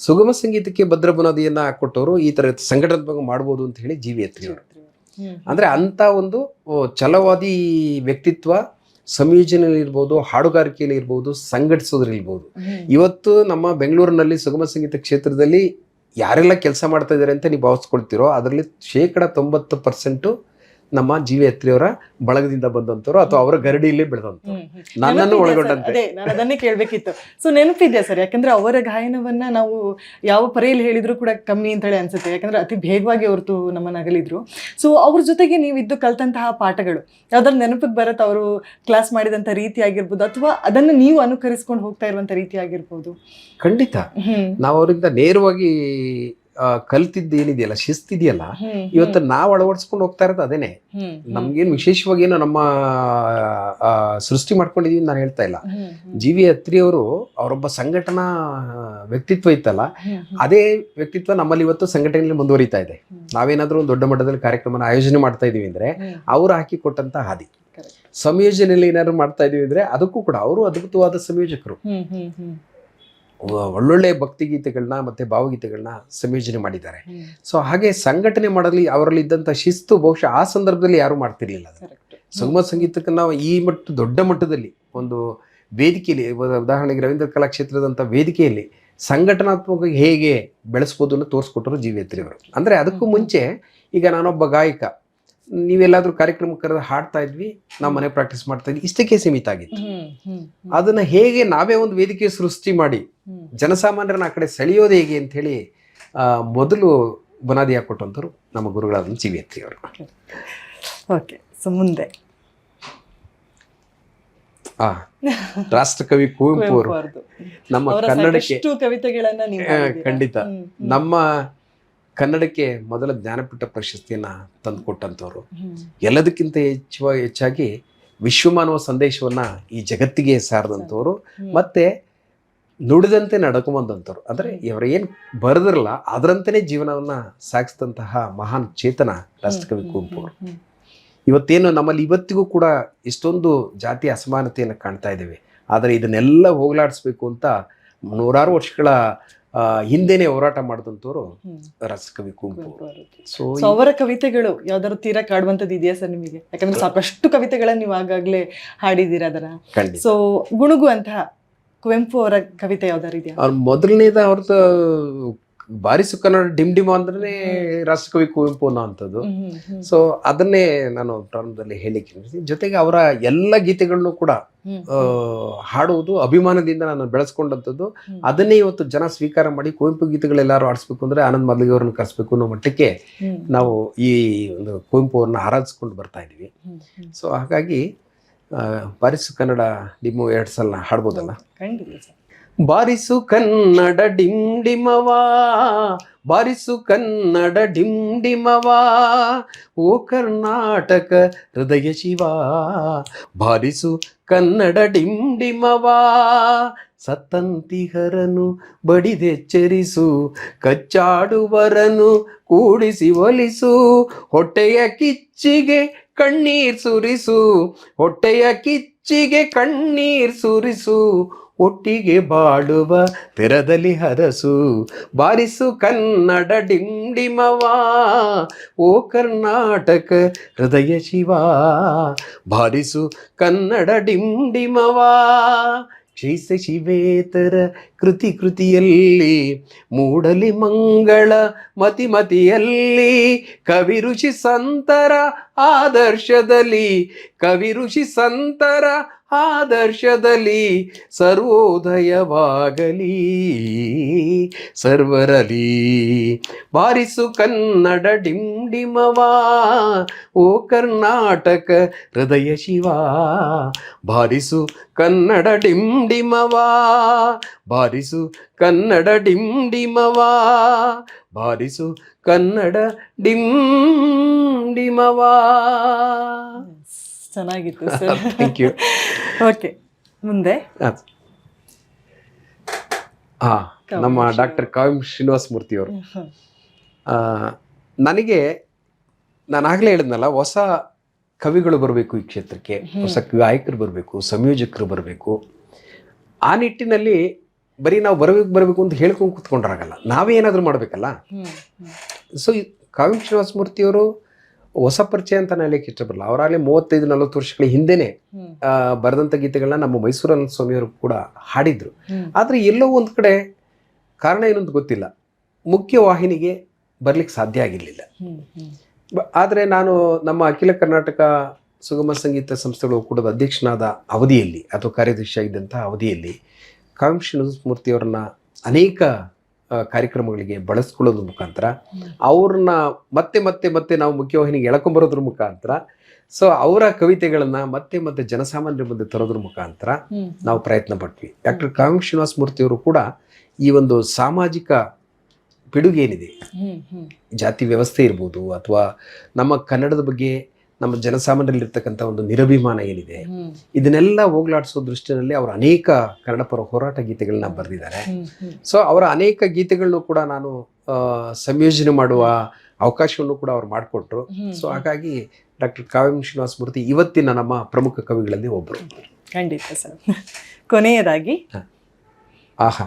ಸುಗಮ ಸಂಗೀತಕ್ಕೆ ಭದ್ರ ಬುನಾದಿಯನ್ನ ಕೊಟ್ಟವರು ಈ ತರ ಸಂಘಟನಾತ್ಮಕ ಮಾಡ್ಬೋದು ಅಂತ ಹೇಳಿ ಜಿ.ವಿ. ಅತ್ರಿಯವರು. ಅಂದ್ರೆ ಅಂತ ಒಂದು ಛಲವಾದಿ ವ್ಯಕ್ತಿತ್ವ ಸಂಯೋಜನೆಯಲ್ಲಿ ಇರ್ಬೋದು, ಹಾಡುಗಾರಿಕೆಯಲ್ಲಿ ಇರ್ಬೋದು, ಸಂಘಟಿಸೋದ್ರಿರ್ಬೋದು. ಇವತ್ತು ನಮ್ಮ ಬೆಂಗಳೂರಿನಲ್ಲಿ ಸುಗಮ ಸಂಗೀತ ಕ್ಷೇತ್ರದಲ್ಲಿ ಯಾರೆಲ್ಲ ಕೆಲಸ ಮಾಡ್ತಾ ಇದ್ದಾರೆ ಅಂತ ನೀವು ಭಾವಿಸ್ಕೊಳ್ತಿರೋ ಅದರಲ್ಲಿ 90% ನಮ್ಮ ಜಿ.ವಿ. ಅತ್ರಿಯವರ ಬಳಗದಿಂದ ಬಂದಂತವ್ರು ಅಥವಾ ಅವರ ಗರಡಿಯಲ್ಲೇ ಬೆಳೆದಂತವ್ರು, ನನ್ನನ್ನು ಒಳಗೊಂಡಂತೆ. ನಾನು ಅದನ್ನೇ ಕೇಳ್ಬೇಕಿತ್ತು. So ನೆನಪಿದ್ಯಾ sir? ಯಾಕಂದ್ರೆ ಅವರ ಗಾಯನವನ್ನ ನಾವು ಯಾವ ಪರೆಯಲ್ಲಿ ಹೇಳಿದ್ರು ಕೂಡ ಕಮ್ಮಿ ಅಂತ ಹೇಳಿ ಅನ್ಸುತ್ತೆ, ಯಾಕಂದ್ರೆ ಅತಿ ಬೇಗವಾಗಿ ಅವ್ರದ್ದು ನಮ್ಮನ್ನ ಅಗಲಿದ್ರು. ಸೊ ಅವ್ರ ಜೊತೆಗೆ ನೀವಿದ್ದು ಕಲ್ತಂತಹ ಪಾಠಗಳು ಯಾವ್ದಾದ್ರು ನೆನಪಿಗೆ ಬರುತ್ತೆ? ಅವರು ಕ್ಲಾಸ್ ಮಾಡಿದಂತ ರೀತಿ ಆಗಿರ್ಬೋದು, ಅಥವಾ ಅದನ್ನು ನೀವು ಅನುಕರಿಸ್ಕೊಂಡು ಹೋಗ್ತಾ ಇರುವಂತ ರೀತಿ ಆಗಿರ್ಬೋದು? ಖಂಡಿತ ನಾವು ಅವರಿಂದ ನೇರವಾಗಿ ಕಲ್ತಿದ್ದು ಏನಿದೆಯಲ್ಲ, ಶಿಸ್ತಿದೆಯಲ್ಲ, ಇವತ್ತು ನಾವು ಅಳವಡಿಸ್ಕೊಂಡು ಹೋಗ್ತಾ ಇರೋದು ಅದೇನೆ. ನಮ್ಗೇನು ವಿಶೇಷವಾಗಿ ಏನೋ ನಮ್ಮ ಸೃಷ್ಟಿ ಮಾಡ್ಕೊಂಡಿದೀವಿ ನಾನು ಹೇಳ್ತಾ ಇಲ್ಲ. ಜಿ ವಿ ಅತ್ರಿ ಅವರು ಅವರೊಬ್ಬ ಸಂಘಟನಾ ವ್ಯಕ್ತಿತ್ವ ಇತ್ತಲ್ಲ, ಅದೇ ವ್ಯಕ್ತಿತ್ವ ನಮ್ಮಲ್ಲಿ ಇವತ್ತು ಸಂಘಟನೆಯಲ್ಲಿ ಮುಂದುವರಿತಾ ಇದೆ. ನಾವೇನಾದ್ರೂ ಒಂದು ದೊಡ್ಡ ಮಟ್ಟದಲ್ಲಿ ಕಾರ್ಯಕ್ರಮನ ಆಯೋಜನೆ ಮಾಡ್ತಾ ಇದೀವಿ ಅಂದ್ರೆ ಅವ್ರು ಹಾಕಿ ಕೊಟ್ಟಂತ ಹಾದಿ. ಸಂಯೋಜನೆಯಲ್ಲಿ ಏನಾದ್ರು ಮಾಡ್ತಾ ಇದೀವಿ ಅಂದ್ರೆ ಅದಕ್ಕೂ ಕೂಡ ಅವರು ಅದ್ಭುತವಾದ ಸಂಯೋಜಕರು. ಒಳ್ಳೊಳ್ಳೆ ಭಕ್ತಿಗೀತೆಗಳನ್ನ ಮತ್ತೆ ಭಾವಗೀತೆಗಳನ್ನ ಸಂಯೋಜನೆ ಮಾಡಿದ್ದಾರೆ. ಸೊ ಹಾಗೆ ಸಂಘಟನೆ ಮಾಡಲಿ ಅವರಲ್ಲಿ ಇದ್ದಂಥ ಶಿಸ್ತು ಬಹುಶಃ ಆ ಸಂದರ್ಭದಲ್ಲಿ ಯಾರು ಮಾಡ್ತಿರ್ಲಿಲ್ಲ. ಸುಗಮ ಸಂಗೀತಕ್ಕೆ ನಾವು ಈ ದೊಡ್ಡ ಮಟ್ಟದಲ್ಲಿ ಒಂದು ವೇದಿಕೆಯಲ್ಲಿ, ಉದಾಹರಣೆಗೆ ರವೀಂದ್ರ ಕಲಾಕ್ಷೇತ್ರದಂಥ ವೇದಿಕೆಯಲ್ಲಿ ಸಂಘಟನಾತ್ಮಕವಾಗಿ ಹೇಗೆ ಬೆಳೆಸ್ಬೋದು ಅನ್ನೋ ತೋರಿಸ್ಕೊಟ್ಟರು ಜಿ ವಿ ಅತ್ರಿ ಅವರು. ಅಂದರೆ ಅದಕ್ಕೂ ಮುಂಚೆ ಈಗ ನಾನೊಬ್ಬ ಗಾಯಕ, ನೀವೆಲ್ಲಾದ್ರೂ ಕಾರ್ಯಕ್ರಮ ಕರೆದು ಹಾಡ್ತಾ ಇದ್ವಿ, ನಾವು ಮನೆ ಪ್ರಾಕ್ಟೀಸ್ ಮಾಡ್ತಾ ಇದ್ವಿ, ಇಷ್ಟಕ್ಕೆ ಸೀಮಿತ ಆಗಿತ್ತು. ಅದನ್ನ ಹೇಗೆ ನಾವೇ ಒಂದು ವೇದಿಕೆ ಸೃಷ್ಟಿ ಮಾಡಿ ಜನಸಾಮಾನ್ಯರನ್ನ ಆ ಕಡೆ ಸೆಳೆಯೋದು ಹೇಗೆ ಅಂತ ಹೇಳಿ ಮೊದಲು ಬುನಾದಿ ಹಾಕೊಟ್ಟಂತರು ನಮ್ಮ ಗುರುಗಳಾದ ಜಿ ವಿ ಅತ್ರಿ ಅವರು. ಓಕೆ, ಸೊ ಮುಂದೆ ರಾಷ್ಟ್ರಕವಿ ಕುವೆಂಪು ಅವರು ನಮ್ಮ ಕನ್ನಡಕ್ಕೆ ಕವಿತೆಗಳನ್ನ ಖಂಡಿತ ನಮ್ಮ ಕನ್ನಡಕ್ಕೆ ಮೊದಲ ಜ್ಞಾನಪೀಠ ಪ್ರಶಸ್ತಿಯನ್ನ ತಂದುಕೊಟ್ಟಂಥವ್ರು. ಎಲ್ಲದಕ್ಕಿಂತ ಹೆಚ್ಚಾಗಿ ವಿಶ್ವಮಾನವ ಸಂದೇಶವನ್ನ ಈ ಜಗತ್ತಿಗೆ ಸಾರದಂಥವ್ರು, ಮತ್ತೆ ನುಡಿದಂತೆ ನಡ್ಕೊಂಬಂದಂಥವ್ರು. ಅಂದ್ರೆ ಇವರು ಏನು ಬರೆದ್ರಲ್ಲ ಅದರಂತೆಯೇ ಜೀವನವನ್ನ ಸಾಗಿಸಿದಂತಹ ಮಹಾನ್ ಚೇತನ ರಾಷ್ಟ್ರಕವಿ ಕುವೆಂಪು ಅವರು. ಇವತ್ತೇನು ನಮ್ಮಲ್ಲಿ ಇವತ್ತಿಗೂ ಕೂಡ ಇಷ್ಟೊಂದು ಜಾತಿ ಅಸಮಾನತೆಯನ್ನು ಕಾಣ್ತಾ ಇದ್ದೇವೆ, ಆದರೆ ಇದನ್ನೆಲ್ಲ ಹೋಗಲಾಡಿಸ್ಬೇಕು ಅಂತ ನೂರಾರು ವರ್ಷಗಳ ಹಿಂದೆನೆ ಹೋರಾಟ ಮಾಡಿದಂಥವ್ರು ರಾಷ್ಟ್ರಕವಿ ಕುವೆಂಪು. ಸೊ ಅವರ ಕವಿತೆಗಳು ಯಾವ್ದಾದ್ರು ತೀರಾ ಕಾಡುವಂಥದ್ದು ಇದೆಯಾ ಸರ್ ನಿಮಗೆ? ಯಾಕಂದ್ರೆ ಸಾಕಷ್ಟು ಕವಿತೆಗಳನ್ನ ನೀವು ಆಗಾಗ್ಲೇ ಹಾಡಿದ್ದೀರ ಅದರ. ಸೊ ಗುಣಗುವಂತಹ ಕುವೆಂಪು ಅವರ ಕವಿತೆ ಯಾವ್ದಾರು ಇದೆಯಾ? ಅವ್ರ ಮೊದಲನೇದ ಅವ್ರದ್ದು ಬಾರಿಸು ಕನ್ನಡ ಡಿಮ್ ಡಿಮ ಅಂದ್ರೆ ರಾಷ್ಟ್ರಕವಿ ಕುವೆಂಪು ಅನ್ನೋ ಅಂಥದ್ದು. ಸೊ ಅದನ್ನೇ ನಾನು ಪ್ರಾರಂಭದಲ್ಲಿ ಹೇಳಿಕೆ, ಜೊತೆಗೆ ಅವರ ಎಲ್ಲ ಗೀತೆಗಳನ್ನು ಕೂಡ ಹಾಡುವುದು ಅಭಿಮಾನದಿಂದ ನಾನು ಬೆಳೆಸ್ಕೊಂಡಂಥದ್ದು. ಅದನ್ನೇ ಇವತ್ತು ಜನ ಸ್ವೀಕಾರ ಮಾಡಿ ಕುವೆಂಪು ಗೀತೆಗಳೆಲ್ಲಾರು ಆಡಿಸ್ಬೇಕು ಅಂದ್ರೆ ಆನಂದ್ ಮದ್ಲಿಗೆ ಅವ್ರನ್ನ ಕರೆಸ್ಬೇಕು ಅನ್ನೋ ಮಟ್ಟಕ್ಕೆ ನಾವು ಈ ಒಂದು ಕುವೆಂಪು ಅವ್ರನ್ನ ಆರಾಧಿಸ್ಕೊಂಡು ಬರ್ತಾ ಇದೀವಿ. ಸೊ ಹಾಗಾಗಿ ಬಾರಿಸು ಕನ್ನಡ ಡಿಮ್ಮು 2 ಸಲ ಹಾಡ್ಬೋದಲ್ಲ? ಬಾರಿಸು ಕನ್ನಡ ಡಿಮ್ ಡಿಮವಾ, ಬಾರಿಸು ಕನ್ನಡ ಡಿಮ್ ಡಿಮವಾ, ಓ ಕರ್ನಾಟಕ ಹೃದಯ ಶಿವ, ಬಾರಿಸು ಕನ್ನಡ ಡಿಮ್ ಡಿಮವಾ, ಸತ್ತಂತಿಹರನು ಬಡಿದೆಚ್ಚರಿಸು, ಕಚ್ಚಾಡುವರನು ಕೂಡಿಸಿ ಒಲಿಸು, ಹೊಟ್ಟೆಯ ಕಿಚ್ಚಿಗೆ ಕಣ್ಣೀರ್ ಸುರಿಸು, ಹೊಟ್ಟೆಯ ಕಿಚ್ಚಿಗೆ ಕಣ್ಣೀರ್ ಸುರಿಸು, ಒಟ್ಟಿಗೆ ಬಾಳುವ ತೆರದಲ್ಲಿ ಹರಸು, ಬಾರಿಸು ಕನ್ನಡ ಡಿಮ್ ಡಿಮವಾ, ಓ ಕರ್ನಾಟಕ ಹೃದಯ ಶಿವ, ಬಾರಿಸು ಕನ್ನಡ ಡಿಮ್ ಡಿಮವಾ. ಶ್ರೀಸ ಶಿವೇತರ ಕೃತಿ ಕೃತಿಯಲ್ಲಿ ಮೂಡಲಿ ಮಂಗಳ ಮತಿ ಮತಿಯಲ್ಲಿ, ಕವಿ ಋಷಿ ಸಂತರ ಆದರ್ಶದಲ್ಲಿ, ಕವಿ ಋಷಿ ಸಂತರ ಆದರ್ಶದಲ್ಲಿ, ಸರ್ವೋದಯವಾಗಲಿ ಸರ್ವರಲಿ, ಬಾರಿಸು ಕನ್ನಡ ಡಿಮ್ ಡಿಮವಾ, ಓ ಕರ್ನಾಟಕ ಹೃದಯ ಶಿವ, ಬಾರಿಸು ಕನ್ನಡ ಡಿಮ್ ಡಿಮವಾ, ಬಾರಿಸು ಕನ್ನಡ ಡಿಮ್ ಡಿಮವಾ, ಬಾರಿಸು ಕನ್ನಡ ಡಿಮ್ ಡಿಮವಾ. ಚೆನ್ನಾಗಿತ್ತು ಸರ್. Thank you. ಓಕೆ, ಮುಂದೆ ನಮ್ಮ ಡಾಕ್ಟರ್ ಕಾವ್ಯಂ ಶ್ರೀನಿವಾಸ ಮೂರ್ತಿ ಅವರು. ನನಗೆ ನಾನು ಆಗಲೇ ಹೇಳಿದ್ನಲ್ಲ, ಹೊಸ ಕವಿಗಳು ಬರಬೇಕು ಈ ಕ್ಷೇತ್ರಕ್ಕೆ, ಹೊಸ ಗಾಯಕರು ಬರಬೇಕು, ಸಂಯೋಜಕರು ಬರಬೇಕು. ಆ ನಿಟ್ಟಿನಲ್ಲಿ ಬರೀ ನಾವು ಬರಬೇಕು ಅಂತ ಹೇಳ್ಕೊಂಡು ಕೂತ್ಕೊಂಡ್ರಾಗಲ್ಲ, ನಾವೇ ಏನಾದರೂ ಮಾಡಬೇಕಲ್ಲ. ಸೊ ಕಾವ್ಯಂ ಶ್ರೀನಿವಾಸ ಮೂರ್ತಿಯವರು ಹೊಸ ಪರಿಚಯ ಅಂತ ನಾನು ಹೇಳಕ್ಕೆ ಇಷ್ಟಪಡಲ್ಲ. ಅವರಾಗಲೇ 35-40 ವರ್ಷಗಳ ಹಿಂದೆನೆ ಬರೆದಂಥ ಗೀತೆಗಳನ್ನ ನಮ್ಮ ಮೈಸೂರನ್ನ ಸ್ವಾಮಿಯವರು ಕೂಡ ಹಾಡಿದ್ರು. ಆದರೆ ಎಲ್ಲೋ ಒಂದು ಕಡೆ ಕಾರಣ ಏನಂತ ಗೊತ್ತಿಲ್ಲ, ಮುಖ್ಯವಾಹಿನಿಗೆ ಬರ್ಲಿಕ್ಕೆ ಸಾಧ್ಯ ಆಗಿರಲಿಲ್ಲ. ಆದರೆ ನಾನು ನಮ್ಮ ಅಖಿಲ ಕರ್ನಾಟಕ ಸುಗಮ ಸಂಗೀತ ಸಂಸ್ಥೆಗಳ ಒಕ್ಕೂಟದ ಅಧ್ಯಕ್ಷನಾದ ಅವಧಿಯಲ್ಲಿ ಅಥವಾ ಕಾರ್ಯದರ್ಶಿಯಾಗಿದ್ದಂಥ ಅವಧಿಯಲ್ಲಿ ಕಾವ್ಯಂ ಶ್ರೀನಿವಾಸ ಮೂರ್ತಿಯವರನ್ನ ಅನೇಕ ಕಾರ್ಯಕ್ರಮಗಳಿಗೆ ಬಳಸ್ಕೊಳ್ಳೋದ್ರ ಮುಖಾಂತರ, ಅವ್ರನ್ನ ಮತ್ತೆ ಮತ್ತೆ ಮತ್ತೆ ನಾವು ಮುಖ್ಯವಾಹಿನಿಗೆ ಎಳ್ಕೊಂಬರೋದ್ರ ಮುಖಾಂತರ, ಸೊ ಅವರ ಕವಿತೆಗಳನ್ನ ಮತ್ತೆ ಮತ್ತೆ ಜನಸಾಮಾನ್ಯರ ಮುಂದೆ ತರೋದ್ರ ಮುಖಾಂತರ ನಾವು ಪ್ರಯತ್ನ ಪಟ್ವಿ. ಡಾಕ್ಟರ್ ಕಾವ್ಯಂ ಶ್ರೀನಿವಾಸ ಮೂರ್ತಿಯವರು ಕೂಡ ಈ ಒಂದು ಸಾಮಾಜಿಕ ಪಿಡುಗೇನಿದೆ, ಜಾತಿ ವ್ಯವಸ್ಥೆ ಇರ್ಬೋದು ಅಥವಾ ನಮ್ಮ ಕನ್ನಡದ ಬಗ್ಗೆ ನಮ್ಮ ಜನಸಾಮಾನ್ಯರಲ್ಲಿರ್ತಕ್ಕಂಥ ಒಂದು ನಿರಭಿಮಾನ ಏನಿದೆ, ಇದನ್ನೆಲ್ಲ ಹೋಗ್ಲಾಡಿಸೋ ದೃಷ್ಟಿಯಲ್ಲಿ ಅವರು ಅನೇಕ ಕನ್ನಡ ಪರ ಹೋರಾಟ ಗೀತೆಗಳನ್ನ ಬರೆದಿದ್ದಾರೆ. ಸೊ ಅವರ ಅನೇಕ ಗೀತೆಗಳನ್ನು ಕೂಡ ನಾನು ಸಂಯೋಜನೆ ಮಾಡುವ ಅವಕಾಶವನ್ನು ಕೂಡ ಅವ್ರು ಮಾಡಿಕೊಟ್ರು. ಸೊ ಹಾಗಾಗಿ ಡಾಕ್ಟರ್ ಕಾವ್ಯ ಶ್ರೀನಿವಾಸ ಮೂರ್ತಿ ಇವತ್ತಿನ ನಮ್ಮ ಪ್ರಮುಖ ಕವಿಗಳಲ್ಲಿ ಒಬ್ಬರು. ಖಂಡಿತ ಸರ್. ಕೊನೆಯದಾಗಿ ಆಹಾ,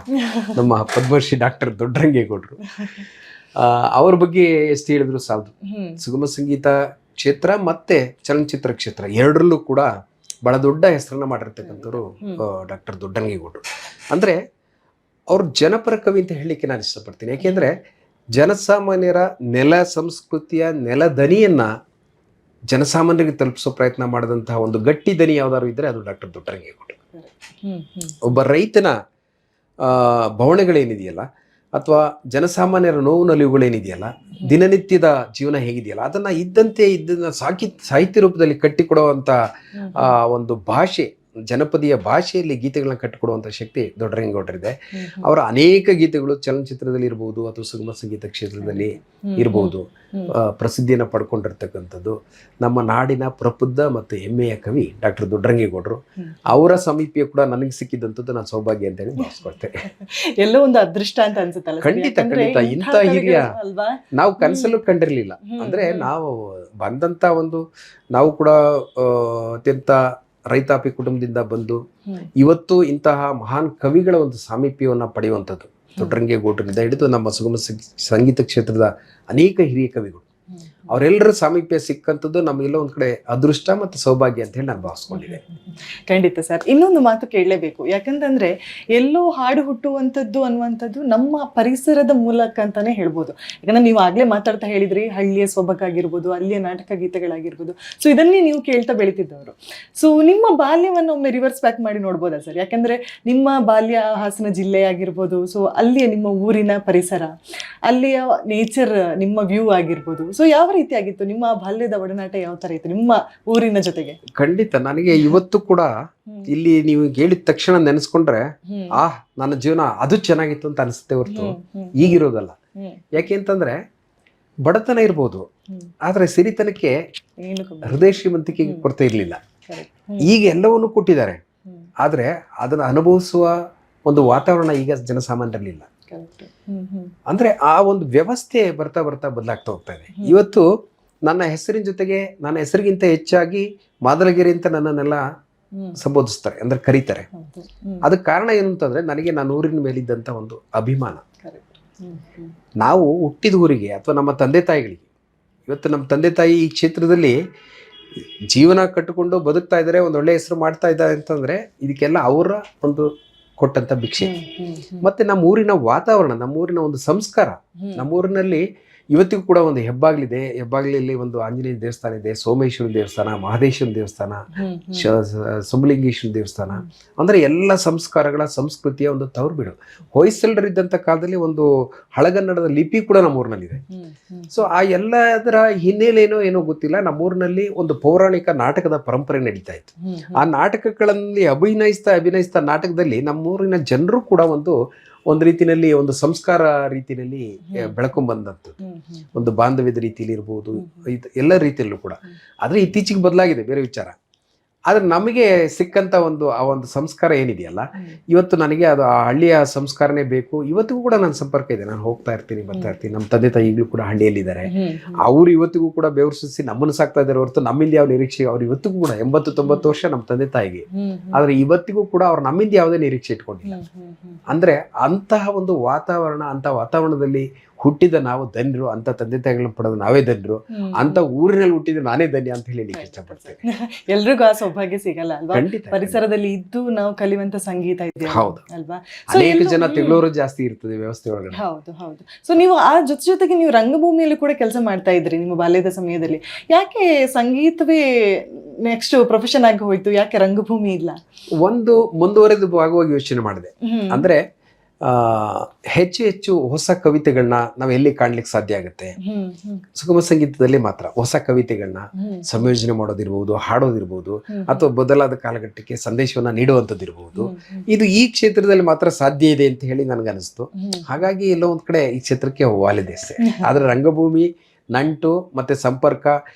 ನಮ್ಮ ಪದ್ಮಶ್ರೀ ಡಾಕ್ಟರ್ ದೊಡ್ಡರಂಗೇಗೌಡರು, ಅವ್ರ ಬಗ್ಗೆ ಎಷ್ಟು ಹೇಳಿದ್ರು ಸಾಲದು. ಸುಗಮ ಸಂಗೀತ ಕ್ಷೇತ್ರ ಮತ್ತೆ ಚಲನಚಿತ್ರ ಕ್ಷೇತ್ರ ಎರಡರಲ್ಲೂ ಕೂಡ ಬಹಳ ದೊಡ್ಡ ಹೆಸರನ್ನ ಮಾಡಿರ್ತಕ್ಕಂಥವ್ರು ಡಾಕ್ಟರ್ ದೊಡ್ಡರಂಗೇಗೌಡರು. ಅಂದ್ರೆ ಅವ್ರ ಜನಪರ ಕವಿ ಅಂತ ಹೇಳಲಿಕ್ಕೆ ನಾನು ಇಷ್ಟಪಡ್ತೀನಿ. ಯಾಕೆಂದ್ರೆ ಜನಸಾಮಾನ್ಯರ ನೆಲ ಸಂಸ್ಕೃತಿಯ ನೆಲದನಿಯನ್ನ ಜನಸಾಮಾನ್ಯರಿಗೆ ತಲುಪಿಸೋ ಪ್ರಯತ್ನ ಮಾಡಿದಂತಹ ಒಂದು ಗಟ್ಟಿ ದನಿ ಯಾವ್ದಾದ್ರು ಇದ್ರೆ ಅದು ಡಾಕ್ಟರ್ ದೊಡ್ಡರಂಗೇಗೌಡರು. ಒಬ್ಬ ರೈತನ ಭಾವನೆಗಳೇನಿದೆಯಲ್ಲ ಅಥವಾ ಜನಸಾಮಾನ್ಯರ ನೋವು ನಲಿವುಗಳೇನಿದೆಯಲ್ಲ, ದಿನನಿತ್ಯದ ಜೀವನ ಹೇಗಿದೆಯಲ್ಲ, ಅದನ್ನ ಇದನ್ನ ಸಾಹಿತ್ಯ ರೂಪದಲ್ಲಿ ಕಟ್ಟಿಕೊಡುವಂತ ಒಂದು ಭಾಷೆ, ಜನಪದೀಯ ಭಾಷೆಯಲ್ಲಿ ಗೀತೆಗಳನ್ನ ಕಟ್ಟಿಕೊಡುವಂಥ ಶಕ್ತಿ ದೊಡ್ಡರಂಗೇಗೌಡರಿದೆ. ಅವರ ಅನೇಕ ಗೀತೆಗಳು ಚಲನಚಿತ್ರದಲ್ಲಿ ಇರ್ಬೋದು ಅಥವಾ ಸುಗಮ ಸಂಗೀತ ಕ್ಷೇತ್ರದಲ್ಲಿ ಇರ್ಬೋದು ಪ್ರಸಿದ್ಧಿಯನ್ನು ಪಡ್ಕೊಂಡಿರ್ತಕ್ಕಂಥದ್ದು. ನಮ್ಮ ನಾಡಿನ ಪ್ರಬುದ್ಧ ಮತ್ತು ಹೆಮ್ಮೆಯ ಕವಿ ಡಾಕ್ಟರ್ ದೊಡ್ಡರಂಗೇಗೌಡರು. ಅವರ ಸಮೀಪ ಕೂಡ ನನಗೆ ಸಿಕ್ಕಿದಂಥದ್ದು ನಾನು ಸೌಭಾಗ್ಯ ಅಂತ ಹೇಳಿ ಭಾವಿಸ್ಕೊಳ್ತೇನೆ. ಎಲ್ಲೋ ಒಂದು ಅದೃಷ್ಟ ಅಂತ ಅನ್ಸುತ್ತಲ್ಲ. ಖಂಡಿತ ಖಂಡಿತ. ಇಂಥ ಹಿರಿಯ ನಾವು ಕನಸಲ್ಲೂ ಕಂಡಿರ್ಲಿಲ್ಲ. ಅಂದ್ರೆ ನಾವು ಬಂದಂತ ಒಂದು, ನಾವು ಕೂಡ ಅತ್ಯಂತ ರೈತಾಪಿ ಕುಟುಂಬದಿಂದ ಬಂದು ಇವತ್ತು ಇಂತಹ ಮಹಾನ್ ಕವಿಗಳ ಒಂದು ಸಾಮೀಪ್ಯವನ್ನು ಪಡೆಯುವಂಥದ್ದು ದೊಡ್ಡರಂಗೇಗೌಡರಿಂದ ಹಿಡಿದು ನಮ್ಮ ಸುಗಮ ಸಂಗೀತ ಕ್ಷೇತ್ರದ ಅನೇಕ ಹಿರಿಯ ಕವಿಗಳು, ಅವರೆಲ್ಲರ ಸಾಮೀಪ್ಯ ಸಿಕ್ಕಂಥದ್ದು ನಮಗೆಲ್ಲ ಒಂದ್ ಕಡೆ ಅದೃಷ್ಟ ಮತ್ತು ಸೌಭಾಗ್ಯ ಅಂತ ಹೇಳಿ ನಾನು ಭಾವಿಸ್ಕೊಂಡಿದ್ದೆ. ಖಂಡಿತ ಸರ್. ಇನ್ನೊಂದು ಮಾತು ಕೇಳಲೇಬೇಕು. ಯಾಕಂತಂದ್ರೆ ಎಲ್ಲೋ ಹಾಡು ಹುಟ್ಟುವಂಥದ್ದು ಅನ್ನುವಂಥದ್ದು ನಮ್ಮ ಪರಿಸರದ ಮೂಲಕ ಅಂತಾನೆ ಹೇಳ್ಬೋದು. ಯಾಕಂದ್ರೆ ನೀವು ಆಗ್ಲೇ ಮಾತಾಡ್ತಾ ಹೇಳಿದ್ರಿ ಹಳ್ಳಿಯ ಸೊಬಗಾಗಿರ್ಬೋದು, ಅಲ್ಲಿಯ ನಾಟಕ ಗೀತೆಗಳಾಗಿರ್ಬೋದು. ಸೊ ಇದನ್ನೇ ನೀವು ಕೇಳ್ತಾ ಬೆಳೀತಿದ್ದವರು. ಸೊ ನಿಮ್ಮ ಬಾಲ್ಯವನ್ನು ಒಮ್ಮೆ ರಿವರ್ಸ್ ಬ್ಯಾಕ್ ಮಾಡಿ ನೋಡ್ಬೋದಾ ಸರ್? ಯಾಕಂದ್ರೆ ನಿಮ್ಮ ಬಾಲ್ಯ ಹಾಸನ ಜಿಲ್ಲೆ ಆಗಿರ್ಬೋದು, ಸೊ ಅಲ್ಲಿಯ ನಿಮ್ಮ ಊರಿನ ಪರಿಸರ, ಅಲ್ಲಿಯ ನೇಚರ್, ನಿಮ್ಮ ವ್ಯೂ ಆಗಿರ್ಬೋದು, ಸೊ ಯಾವ ರೀತಿ ಆಗಿತ್ತು ನಿಮ್ಮ ಬಾಲ್ಯದ ಒಡನಾಟ? ಯಾವ ತರ ಇತ್ತು ನಿಮ್ಮ ಊರಿನ ಜೊತೆಗೆ? ಖಂಡಿತ. ನನಗೆ ಇವತ್ತು ಕೂಡ ಇಲ್ಲಿ ನೀವು ಹೇಳಿದ ತಕ್ಷಣ ನೆನೆಸ್ಕೊಂಡ್ರೆ ನನ್ನ ಜೀವನ ಅದು ಚೆನ್ನಾಗಿತ್ತು ಅಂತ ಅನಿಸುತ್ತೆ ಹೊರತು ಈಗಿರೋದಲ್ಲ. ಯಾಕೆ ಅಂತಂದ್ರೆ ಬಡತನ ಇರ್ಬೋದು, ಆದ್ರೆ ಸಿರಿತನಕ್ಕೆ ಹೃದಯ ಶ್ರೀಮಂತಿಕೆಗೆ ಕೊರತೆ ಇರ್ಲಿಲ್ಲ. ಈಗ ಎಲ್ಲವನ್ನೂ ಕೊಟ್ಟಿದ್ದಾರೆ, ಆದ್ರೆ ಅದನ್ನ ಅನುಭವಿಸುವ ಒಂದು ವಾತಾವರಣ ಈಗ ಜನಸಾಮಾನ್ಯರಲ್ಲಿಲ್ಲ. ಅಂದ್ರೆ ಆ ಒಂದು ವ್ಯವಸ್ಥೆ ಬರ್ತಾ ಬರ್ತಾ ಬದಲಾಗ್ತಾ ಹೋಗ್ತಾ ಇದೆ. ಇವತ್ತು ನನ್ನ ಹೆಸರಿನ ಜೊತೆಗೆ ನನ್ನ ಹೆಸರಿಗಿಂತ ಹೆಚ್ಚಾಗಿ ಮಾದಲಗಿರಿ ಅಂತ ನನ್ನನ್ನೆಲ್ಲ ಸಂಬೋಧಿಸ್ತಾರೆ, ಅಂದ್ರೆ ಕರೀತಾರೆ. ಅದಕ್ಕೆ ಕಾರಣ ಏನು ಅಂತಂದ್ರೆ ನನಗೆ ನನ್ನ ಊರಿನ ಮೇಲಿದ್ದಂತ ಒಂದು ಅಭಿಮಾನ. ನಾವು ಹುಟ್ಟಿದ ಊರಿಗೆ ಅಥವಾ ನಮ್ಮ ತಂದೆ ತಾಯಿಗಳಿಗೆ, ಇವತ್ತು ನಮ್ಮ ತಂದೆ ತಾಯಿ ಈ ಕ್ಷೇತ್ರದಲ್ಲಿ ಜೀವನ ಕಟ್ಟಿಕೊಂಡು ಬದುಕ್ತಾ ಇದ್ದಾರೆ, ಒಂದು ಒಳ್ಳೆ ಹೆಸರು ಮಾಡ್ತಾ ಇದ್ದಾರೆ ಅಂತಂದ್ರೆ ಇದಕ್ಕೆಲ್ಲ ಅವರ ಒಂದು ಕೊಟ್ಟಂತ ಭಿಕ್ಷೆ. ಮತ್ತೆ ನಮ್ಮ ಊರಿನ ವಾತಾವರಣ, ನಮ್ಮ ಊರಿನ ಒಂದು ಸಂಸ್ಕಾರ, ನಮ್ಮ ಊರಿನಲ್ಲಿ ಇವತ್ತಿಗೂ ಕೂಡ ಒಂದು ಹೆಬ್ಬಾಗ್ಲಿದೆ. ಹೆಬ್ಬಾಗ್ಲಲ್ಲಿ ಒಂದು ಆಂಜನೇಯ ದೇವಸ್ಥಾನ ಇದೆ, ಸೋಮೇಶ್ವರ ದೇವಸ್ಥಾನ, ಮಹದೇಶ್ವರ ದೇವಸ್ಥಾನ, ಸುಮಲಿಂಗೇಶ್ವರ ದೇವಸ್ಥಾನ. ಅಂದ್ರೆ ಎಲ್ಲ ಸಂಸ್ಕಾರಗಳ ಸಂಸ್ಕೃತಿಯ ಒಂದು ತವರುಬೀಡು. ಹೊಯ್ಸಳರಿದ್ದಂಥ ಕಾಲದಲ್ಲಿ ಒಂದು ಹಳಗನ್ನಡದ ಲಿಪಿ ಕೂಡ ನಮ್ಮ ಊರಿನಲ್ಲಿದೆ. ಸೊ ಆ ಎಲ್ಲದರ ಹಿನ್ನೆಲೆನೋ ಏನೋ ಗೊತ್ತಿಲ್ಲ, ನಮ್ಮೂರಿನಲ್ಲಿ ಒಂದು ಪೌರಾಣಿಕ ನಾಟಕದ ಪರಂಪರೆ ನಡೀತಾ ಇತ್ತು. ಆ ನಾಟಕಗಳಲ್ಲಿ ಅಭಿನಯಿಸ್ತಾ ನಾಟಕದಲ್ಲಿ ನಮ್ಮೂರಿನ ಜನರು ಕೂಡ ಒಂದು ರೀತಿಯಲ್ಲಿ ಒಂದು ಸಂಸ್ಕಾರ ರೀತಿಯಲ್ಲಿ ಬೆಳ್ಕೊಂಡ್ ಬಂದಂಥದ್ದು, ಒಂದು ಬಾಂಧವ್ಯದ ರೀತಿಯಲ್ಲಿ ಇರ್ಬೋದು, ಎಲ್ಲ ರೀತಿಯಲ್ಲೂ ಕೂಡ. ಆದ್ರೆ ಇತ್ತೀಚೆಗೆ ಬದಲಾಗಿದೆ, ಬೇರೆ ವಿಚಾರ. ಆದ್ರೆ ನಮಗೆ ಸಿಕ್ಕಂತ ಆ ಒಂದು ಸಂಸ್ಕಾರ ಏನಿದೆಯಲ್ಲ, ಇವತ್ತು ನನಗೆ ಅದು ಆ ಹಳ್ಳಿಯ ಸಂಸ್ಕಾರನೇ ಬೇಕು. ಇವತ್ತಿಗೂ ಕೂಡ ನನ್ನ ಸಂಪರ್ಕ ಇದೆ, ನಾನು ಹೋಗ್ತಾ ಇರ್ತೀನಿ, ಬರ್ತಾ ಇರ್ತೀನಿ. ನಮ್ಮ ತಂದೆ ತಾಯಿ ಈಗಲೂ ಕೂಡ ಹಳ್ಳಿಯಲ್ಲಿದ್ದಾರೆ. ಅವ್ರು ಇವತ್ತಿಗೂ ಕೂಡ ಬೆವರು ಸುರಿಸಿ ನಮ್ಮನ್ನು ಸಾಕ್ತಾ ಇದ್ದಾರೆ ಹೊರತು ನಮ್ಮಿಂದ ಯಾವ ನಿರೀಕ್ಷೆ, ಅವ್ರು ಇವತ್ತಿಗೂ ಕೂಡ 80-90 ವರ್ಷ ನಮ್ಮ ತಂದೆ ತಾಯಿಗೆ, ಆದ್ರೆ ಇವತ್ತಿಗೂ ಕೂಡ ಅವ್ರು ನಮ್ಮಿಂದ ಯಾವುದೇ ನಿರೀಕ್ಷೆ ಇಟ್ಕೊಂಡಿಲ್ಲ. ಅಂದ್ರೆ ಅಂತಹ ಒಂದು ವಾತಾವರಣ, ಅಂತ ವಾತಾವರಣದಲ್ಲಿ ಹುಟ್ಟಿದ ನಾವು ಧನ್ಯರು, ಅಂತ ತಂದೆ ತಾಯಿಗಳನ್ನ ಪಡೆದ ನಾವೇ ಧನ್ಯರು, ಅಂತ ಊರಿನಲ್ಲಿ ಹುಟ್ಟಿದ ನಾನೇ ಧನ್ಯ ಅಂತ ಹೇಳಿ ಇಷ್ಟಪಡ್ತೇನೆ. ಎಲ್ರಿಗೂ ಆ ಸೌಭಾಗ್ಯ ಸಿಗಲ್ಲ ಅಲ್ವಾ? ಪರಿಸರದಲ್ಲಿ ಇದ್ದು ನಾವು ಕಲಿಯುವಂತ ಸಂಗೀತ ಇದೆ ಅಲ್ವಾ? ಅನೇಕ ಜನ ತೆಗಳೋರು ಜಾಸ್ತಿ ಇರ್ತದೆ ವ್ಯವಸ್ಥೆ ಒಳಗಡೆ. ಹೌದು ಹೌದು. ಸೊ ನೀವು ಆ ಜೊತೆಗೆ ನೀವು ರಂಗಭೂಮಿಯಲ್ಲಿ ಕೂಡ ಕೆಲಸ ಮಾಡ್ತಾ ಇದ್ರಿ ನಿಮ್ಮ ಬಾಲ್ಯದ ಸಮಯದಲ್ಲಿ. ಯಾಕೆ ಸಂಗೀತವೇ ನೆಕ್ಸ್ಟ್ ಪ್ರೊಫೆಷನ್ ಆಗಿ ಹೋಯ್ತು? ಯಾಕೆ ರಂಗಭೂಮಿ ಇಲ್ಲ? ಒಂದು ಮುಂದುವರೆದು ಭಾಗವಾಗಿ ಯೋಚನೆ ಮಾಡಿದೆ. ಅಂದ್ರೆ ಹೆಚ್ಚು ಹೆಚ್ಚು ಹೊಸ ಕವಿತೆಗಳನ್ನ ನಾವು ಎಲ್ಲಿ ಕಾಣ್ಲಿಕ್ಕೆ ಸಾಧ್ಯ ಆಗುತ್ತೆ? ಸುಗಮ ಸಂಗೀತದಲ್ಲಿ ಮಾತ್ರ ಹೊಸ ಕವಿತೆಗಳನ್ನ ಸಂಯೋಜನೆ ಮಾಡೋದಿರ್ಬೋದು, ಹಾಡೋದಿರ್ಬೋದು, ಅಥವಾ ಬದಲಾದ ಕಾಲಘಟ್ಟಕ್ಕೆ ಸಂದೇಶವನ್ನ ನೀಡುವಂಥದ್ದಿರ್ಬೋದು. ಇದು ಈ ಕ್ಷೇತ್ರದಲ್ಲಿ ಮಾತ್ರ ಸಾಧ್ಯ ಇದೆ ಅಂತ ಹೇಳಿ ನನಗನ್ನಿಸ್ತು. ಹಾಗಾಗಿ ಎಲ್ಲೋ ಒಂದ್ ಕಡೆ ಈ ಕ್ಷೇತ್ರಕ್ಕೆ ವಾಲಿದೆ ಅಷ್ಟೇ. ಆದ್ರೆ ರಂಗಭೂಮಿ ನಂಟು ಮತ್ತೆ ಸಂಪರ್ಕ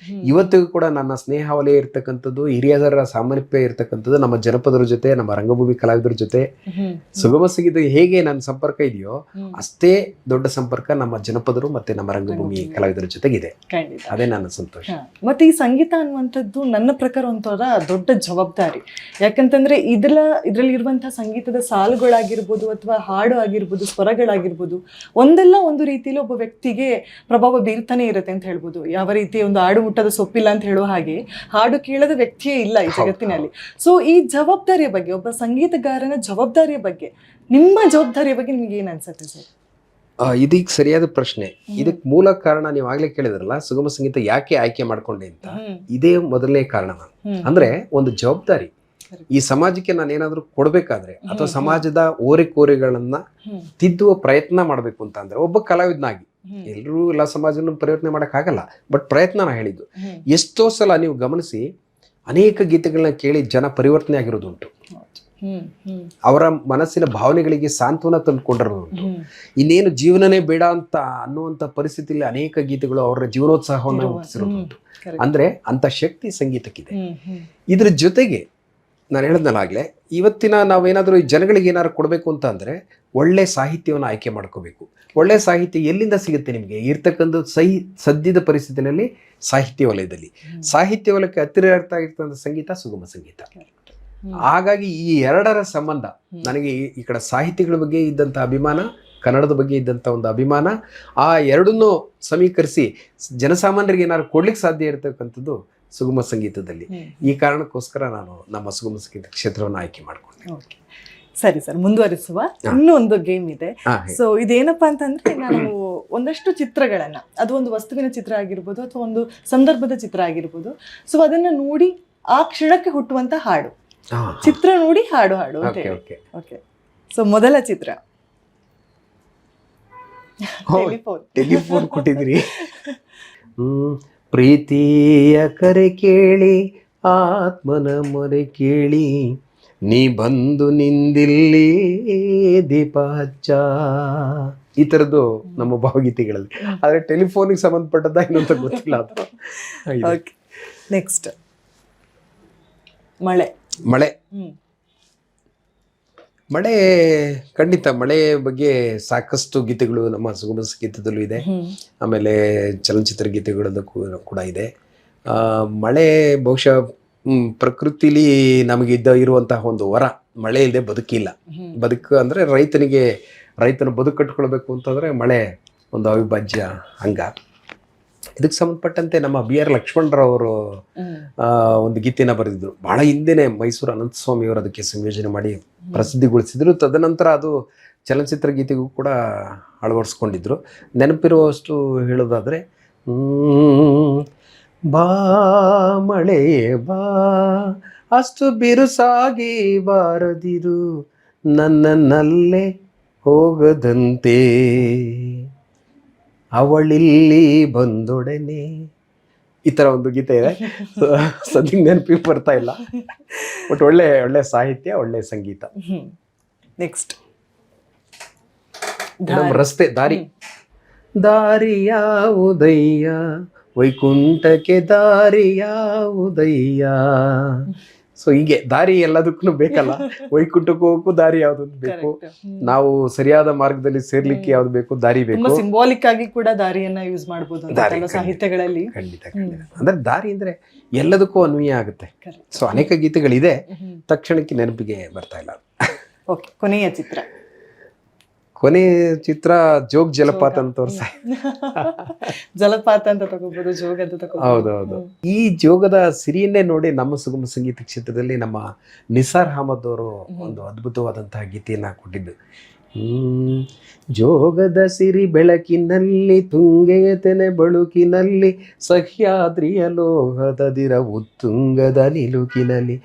ಇವತ್ತಿಗೂ ಕೂಡ ನನ್ನ ಸ್ನೇಹ ವಲಯ ಇರ್ತಕ್ಕಂಥದ್ದು, ಹಿರಿಯರ ಸಾಮೀಪ್ಯ ಇರ್ತಕ್ಕಂಥದ್ದು ನಮ್ಮ ಜನಪದರ ಜೊತೆ, ನಮ್ಮ ರಂಗಭೂಮಿ ಕಲಾವಿದರ ಜೊತೆ. ಸುಗಮ ಸಂಗೀತ ಹೇಗೆ ನನ್ನ ಸಂಪರ್ಕ ಇದೆಯೋ ಅಷ್ಟೇ ದೊಡ್ಡ ಸಂಪರ್ಕ ನಮ್ಮ ಜನಪದರು ಮತ್ತೆ ನಮ್ಮ ರಂಗಭೂಮಿ ಕಲಾವಿದರ ಜೊತೆಗಿದೆ. ಅದೇ ನನ್ನ ಸಂತೋಷ. ಮತ್ತೆ ಈ ಸಂಗೀತ ಅನ್ನುವಂಥದ್ದು ನನ್ನ ಪ್ರಕಾರ ಒಂಥರ ದೊಡ್ಡ ಜವಾಬ್ದಾರಿ. ಯಾಕಂತಂದ್ರೆ ಇದ್ರಲ್ಲಿ ಇರುವಂತಹ ಸಂಗೀತದ ಸಾಲುಗಳಾಗಿರ್ಬೋದು ಅಥವಾ ಹಾಡು ಆಗಿರ್ಬೋದು, ಸ್ವರಗಳಾಗಿರ್ಬೋದು, ಒಂದಲ್ಲ ಒಂದು ರೀತಿಯಲ್ಲಿ ಒಬ್ಬ ವ್ಯಕ್ತಿಗೆ ಪ್ರಭಾವ ಬೀರ್ತಾನೆ ಇರುತ್ತೆ ಅಂತ ಹೇಳ್ಬೋದು. ಯಾವ ರೀತಿ ಒಂದು ಹಾಡು ಮುಟ್ಟದ ಸೊಪ್ಪಿಲ್ಲ ಅಂತ ಹೇಳುವ ಹಾಗೆ ಹಾಡು ಕೇಳದ ವ್ಯಕ್ತಿಯೇ ಇಲ್ಲ ಈ ಜಗತ್ತಿನಲ್ಲಿ. ಸೊ ಈ ಜವಾಬ್ದಾರಿಯ ಬಗ್ಗೆ, ಒಬ್ಬ ಸಂಗೀತಗಾರನ ಜವಾಬ್ದಾರಿಯ ಬಗ್ಗೆ, ನಿಮ್ಮ ಜವಾಬ್ದಾರಿಯ ಬಗ್ಗೆ ನಿಮ್ಗೆ ಏನ್ ಅನ್ಸುತ್ತೆ ಸರ್? ಇದೀಗ ಸರಿಯಾದ ಪ್ರಶ್ನೆ. ಇದಕ್ಕೆ ಮೂಲ ಕಾರಣ ನೀವು ಆಗ್ಲೇ ಕೇಳಿದ್ರಲ್ಲ, ಸುಗಮ ಸಂಗೀತ ಯಾಕೆ ಆಯ್ಕೆ ಮಾಡ್ಕೊಂಡೆ ಅಂತ. ಇದೇ ಮೊದಲನೇ ಕಾರಣ. ಅಂದ್ರೆ ಒಂದು ಜವಾಬ್ದಾರಿ. ಈ ಸಮಾಜಕ್ಕೆ ನಾನು ಏನಾದ್ರೂ ಕೊಡ್ಬೇಕಾದ್ರೆ ಅಥವಾ ಸಮಾಜದ ಓರೆಕೋರೆಗಳನ್ನ ತಿದ್ದುವ ಪ್ರಯತ್ನ ಮಾಡ್ಬೇಕು ಅಂತ ಅಂದ್ರೆ ಒಬ್ಬ ಕಲಾವಿದನಾಗಿ, ಎಲ್ಲರೂ ಎಲ್ಲ ಸಮಾಜವನ್ನು ಪರಿವರ್ತನೆ ಮಾಡಕ್ ಆಗಲ್ಲ, ಬಟ್ ಪ್ರಯತ್ನ ನಾ ಹೇಳಿದ್ದು. ಎಷ್ಟೋ ಸಲ ನೀವು ಗಮನಿಸಿ, ಅನೇಕ ಗೀತೆಗಳನ್ನ ಕೇಳಿ ಜನ ಪರಿವರ್ತನೆ ಆಗಿರೋದುಂಟು. ಅವರ ಮನಸ್ಸಿನ ಭಾವನೆಗಳಿಗೆ ಸಾಂತ್ವನ ತಂದುಕೊಂಡಿರೋದುಂಟು. ಇನ್ನೇನು ಜೀವನನೇ ಬೇಡ ಅಂತ ಅನ್ನುವಂಥ ಪರಿಸ್ಥಿತಿಯಲ್ಲಿ ಅನೇಕ ಗೀತೆಗಳು ಅವರ ಜೀವನೋತ್ಸಾಹವನ್ನು ಹುಟ್ಟಿಸಿರೋದುಂಟು. ಅಂದ್ರೆ ಅಂತ ಶಕ್ತಿ ಸಂಗೀತಕ್ಕಿದೆ. ಇದ್ರ ಜೊತೆಗೆ ನಾನು ಹೇಳಿದ್ನಲ್ಲಾಗಲೇ, ಇವತ್ತಿನ ನಾವೇನಾದರೂ ಈ ಜನಗಳಿಗೆ ಏನಾದ್ರು ಕೊಡಬೇಕು ಅಂತ ಅಂದರೆ ಒಳ್ಳೆ ಸಾಹಿತ್ಯವನ್ನು ಆಯ್ಕೆ ಮಾಡ್ಕೋಬೇಕು. ಒಳ್ಳೆ ಸಾಹಿತ್ಯ ಎಲ್ಲಿಂದ ಸಿಗುತ್ತೆ ನಿಮಗೆ? ಇರ್ತಕ್ಕಂಥ ಸದ್ಯದ ಪರಿಸ್ಥಿತಿಯಲ್ಲಿ ಸಾಹಿತ್ಯ ವಲಯದಲ್ಲಿ, ಸಾಹಿತ್ಯ ವಲಯಕ್ಕೆ ಹತ್ತಿರ ಇರ್ತಕ್ಕಂಥ ಸಂಗೀತ ಸುಗಮ ಸಂಗೀತ. ಹಾಗಾಗಿ ಈ ಎರಡರ ಸಂಬಂಧ ನನಗೆ ಈ ಕಡೆ ಸಾಹಿತ್ಯಗಳ ಬಗ್ಗೆ ಇದ್ದಂಥ ಅಭಿಮಾನ, ಕನ್ನಡದ ಬಗ್ಗೆ ಇದ್ದಂಥ ಒಂದು ಅಭಿಮಾನ, ಆ ಎರಡನ್ನೂ ಸಮೀಕರಿಸಿ ಜನಸಾಮಾನ್ಯರಿಗೆ ಏನಾದ್ರು ಕೊಡ್ಲಿಕ್ಕೆ ಸಾಧ್ಯ ಇರತಕ್ಕಂಥದ್ದು ಸುಗಮ ಸಂಗೀತದಲ್ಲಿ. ಈ ಕಾರಣಕ್ಕೋಸ್ಕರ ನಾನು ನಮ್ಮ ಸುಗಮ ಸಂಗೀತ ಕ್ಷೇತ್ರವನ್ನು ಆಯ್ಕೆ ಮಾಡ್ಕೊಂಡೆ. ಸರಿ ಸರ್, ಮುಂದುವರಿಸುವ. ಇನ್ನೂ ಒಂದು ಗೇಮ್ ಇದೆ. ಸೊ ಇದೇನಪ್ಪಾ ಅಂತಂದ್ರೆ, ನಾನು ಒಂದಷ್ಟು ಚಿತ್ರಗಳನ್ನ, ಅದು ಒಂದು ವಸ್ತುವಿನ ಚಿತ್ರ ಆಗಿರ್ಬೋದು ಅಥವಾ ಒಂದು ಸಂದರ್ಭದ ಚಿತ್ರ ಆಗಿರ್ಬೋದು, ಸೊ ಅದನ್ನ ನೋಡಿ ಆ ಕ್ಷಣಕ್ಕೆ ಹುಟ್ಟುವಂತ ಹಾಡು, ಚಿತ್ರ ನೋಡಿ ಹಾಡು ಅಂತ ಹೇಳಿ. ಓಕೆ, ಸೊ ಮೊದಲ ಚಿತ್ರ ಟೆಲಿಫೋನ್ ಕೊಟ್ಟಿದ್ರಿ. ಪ್ರೀತಿಯ ಕರೆ ಕೇಳಿ, ಆತ್ಮನ ಮೊರೆ ಕೇಳಿ, ನೀ ಬಂದು ನಿಂದಿಲ್ಲಿ ದೀಪ ಹಚ್ಚ. ಈ ಥರದ್ದು ನಮ್ಮ ಭಾವಗೀತೆಗಳಲ್ಲಿ. ಆದರೆ ಟೆಲಿಫೋನಿಗೆ ಸಂಬಂಧಪಟ್ಟದ್ದ ಇನ್ನೊಂದು ಗೊತ್ತಿಲ್ಲ ಅದು. ನೆಕ್ಸ್ಟ್ ಮಳೆ. ಮಳೆ ಖಂಡಿತ. ಮಳೆ ಬಗ್ಗೆ ಸಾಕಷ್ಟು ಗೀತೆಗಳು ನಮ್ಮ ಸುಗಮ ಸಂಗೀತದಲ್ಲೂ ಇದೆ. ಆಮೇಲೆ ಚಲನಚಿತ್ರ ಗೀತೆಗಳಲ್ಲೂ ಕೂಡ ಇದೆ. ಮಳೆ ಬಹುಶಃ ಪ್ರಕೃತಿಲಿ ನಮಗೆ ಇರುವಂತಹ ಒಂದು ವರ. ಮಳೆ ಇಲ್ಲದೆ ಬದುಕಿಲ್ಲ. ಬದುಕು ಅಂದರೆ ರೈತನ ಬದುಕು ಕಟ್ಕೊಳ್ಬೇಕು ಅಂತಂದರೆ ಮಳೆ ಒಂದು ಅವಿಭಾಜ್ಯ ಅಂಗ. ಇದಕ್ಕೆ ಸಂಬಂಧಪಟ್ಟಂತೆ ನಮ್ಮ BR ಲಕ್ಷ್ಮಣರಾವರು ಒಂದು ಗೀತೆನ ಬರೆದಿದ್ರು. ಬಹಳ ಹಿಂದೆನೆ ಮೈಸೂರು ಅನಂತಸ್ವಾಮಿ ಅವರು ಅದಕ್ಕೆ ಸಂಯೋಜನೆ ಮಾಡಿ ಪ್ರಸಿದ್ಧಿಗೊಳಿಸಿದ್ರು. ತದನಂತರ ಅದು ಚಲನಚಿತ್ರ ಗೀತೆಗೂ ಕೂಡ ಅಳವಡಿಸ್ಕೊಂಡಿದ್ರು. ನೆನಪಿರುವಷ್ಟು ಹೇಳೋದಾದರೆ, ಬಾ ಮಳೆಯೇ ಬಾ, ಅಷ್ಟು ಬಿರುಸಾಗಿ ಬಾರದಿರು, ನನ್ನನ್ನಲ್ಲೇ ಹೋಗದಂತೆ, ಅವಳಿಲ್ಲಿ ಬಂದೊಡನೆ. ಈ ಥರ ಒಂದು ಗೀತೆ ಇದೆ. ಸದ್ಯ ನೆನಪಿಗೆ ಬರ್ತಾ ಇಲ್ಲ, ಬಟ್ ಒಳ್ಳೆ ಸಾಹಿತ್ಯ, ಒಳ್ಳೆ ಸಂಗೀತ. ನೆಕ್ಸ್ಟ್ ರಸ್ತೆ, ದಾರಿ ಯಾವುದಯ್ಯ, ವೈಕುಂಠಕ್ಕೆ ದಾರಿ ಯಾವುದಯ್ಯ. ಸೊ ಹೀಗೆ ದಾರಿ ಎಲ್ಲದಕ್ಕೂ ಬೇಕಲ್ಲ. ವೈಕುಂಠಕ್ಕೆ ಹೋಗಕ್ಕೂ ದಾರಿ ಯಾವ್ದು ಬೇಕು, ನಾವು ಸರಿಯಾದ ಮಾರ್ಗದಲ್ಲಿ ಸೇರ್ಲಿಕ್ಕೆ ಯಾವ್ದು ಬೇಕು, ದಾರಿ ಬೇಕು. ಸಿಂಬಾಲಿಕ್ ಆಗಿ ಕೂಡ ದಾರಿಯನ್ನ ಯೂಸ್ ಮಾಡಬಹುದು ಸಾಹಿತ್ಯಗಳಲ್ಲಿ. ಖಂಡಿತ. ಅಂದ್ರೆ ದಾರಿ ಅಂದ್ರೆ ಎಲ್ಲದಕ್ಕೂ ಅನ್ವಯ ಆಗುತ್ತೆ. ಸೊ ಅನೇಕ ಗೀತೆಗಳಿದೆ, ತಕ್ಷಣಕ್ಕೆ ನೆನಪಿಗೆ ಬರ್ತಾ ಇಲ್ಲ. ಓಕೆ, ಕೊನೆಯ ಚಿತ್ರ ಜೋಗ್ ಜಲಪಾತ ಅಂತ ತೋರ್ಸ. ಜಲಪಾತ ಅಂತ ತಗೋಬಹುದು, ಜೋಗ ಅಂತ ತಗೋಬಹುದು. ಹೌದೌದು. ಈ ಜೋಗದ ಸಿರಿಯನ್ನೇ ನೋಡಿ ನಮ್ಮ ಸುಗಮ ಸಂಗೀತ ಕ್ಷೇತ್ರದಲ್ಲಿ ನಮ್ಮ ನಿಸಾರ್ ಅಹಮದ್ ಅವರು ಒಂದು ಅದ್ಭುತವಾದಂತಹ ಗೀತೆಯನ್ನ ಕೊಟ್ಟಿದ್ದು. ಜೋಗದ ಸಿರಿ ಬೆಳಕಿನಲ್ಲಿ, ತುಂಗೆಯ ತೆನೆ ಬಳುಕಿನಲ್ಲಿ, ಸಹ್ಯಾದ್ರಿಯ ಲೋಹದದಿರ ಉತ್ತುಂಗದ ನಿಲುಕಿನಲ್ಲಿ,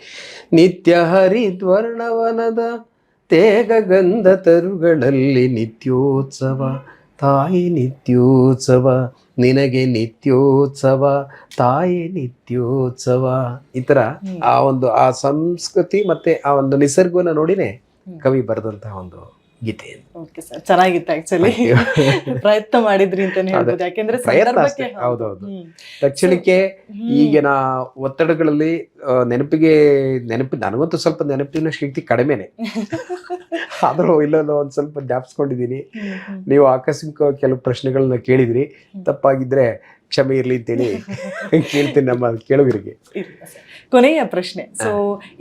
ನಿತ್ಯ ಹರಿದ್ವರ್ಣವನದ ತೇಗ ಗಂಧ ತರುಗಳಲ್ಲಿ ನಿತ್ಯೋತ್ಸವ ತಾಯಿ ನಿತ್ಯೋತ್ಸವ ನಿನಗೆ ನಿತ್ಯೋತ್ಸವ ತಾಯಿ ನಿತ್ಯೋತ್ಸವ. ಈ ಥರ ಆ ಒಂದು ಆ ಸಂಸ್ಕೃತಿ ಮತ್ತೆ ಆ ಒಂದು ನಿಸರ್ಗವನ್ನು ನೋಡಿನೇ ಕವಿ ಬರೆದಂತಹ ಒಂದು ಗೀತೆ. ಓಕೆ ಸರ್, ಚೆನ್ನಾಗಿತ್ತು ಆಕ್ಚುಲಿ. ಪ್ರಯತ್ನ ಮಾಡಿದ್ರಿ ಅಂತಾನೆ ಹೇಳ್ಬೋದು. ಯಾಕೆಂದ್ರೆ ಸಂದರ್ಭಕ್ಕೆ ಹೌದೌದು. ತಕ್ಷಣಕ್ಕೆ ಈಗಿನ ಒತ್ತಡಗಳಲ್ಲಿ ನೆನಪು ನನಗಂತೂ ಸ್ವಲ್ಪ ನೆನಪಿನ ಶಕ್ತಿ ಕಡಿಮೆನೆ, ಆದ್ರೂ ಇಲ್ಲೋ ಒಂದ್ ಸ್ವಲ್ಪ ಜ್ಞಾಪಿಸ್ಕೊಂಡಿದೀನಿ. ನೀವು ಆಕಸ್ಮಿಕ ಕೆಲವು ಪ್ರಶ್ನೆಗಳನ್ನ ಕೇಳಿದ್ರಿ, ತಪ್ಪಾಗಿದ್ರೆ ಕ್ಷಮೆ ಇರ್ಲಿ ಅಂತೇಳಿ ಕೇಳ್ತೀನಿ ನಮ್ಮ ಕೇಳುಗರಿಗೆ. ಕೊನೆಯ ಪ್ರಶ್ನೆ, ಸೊ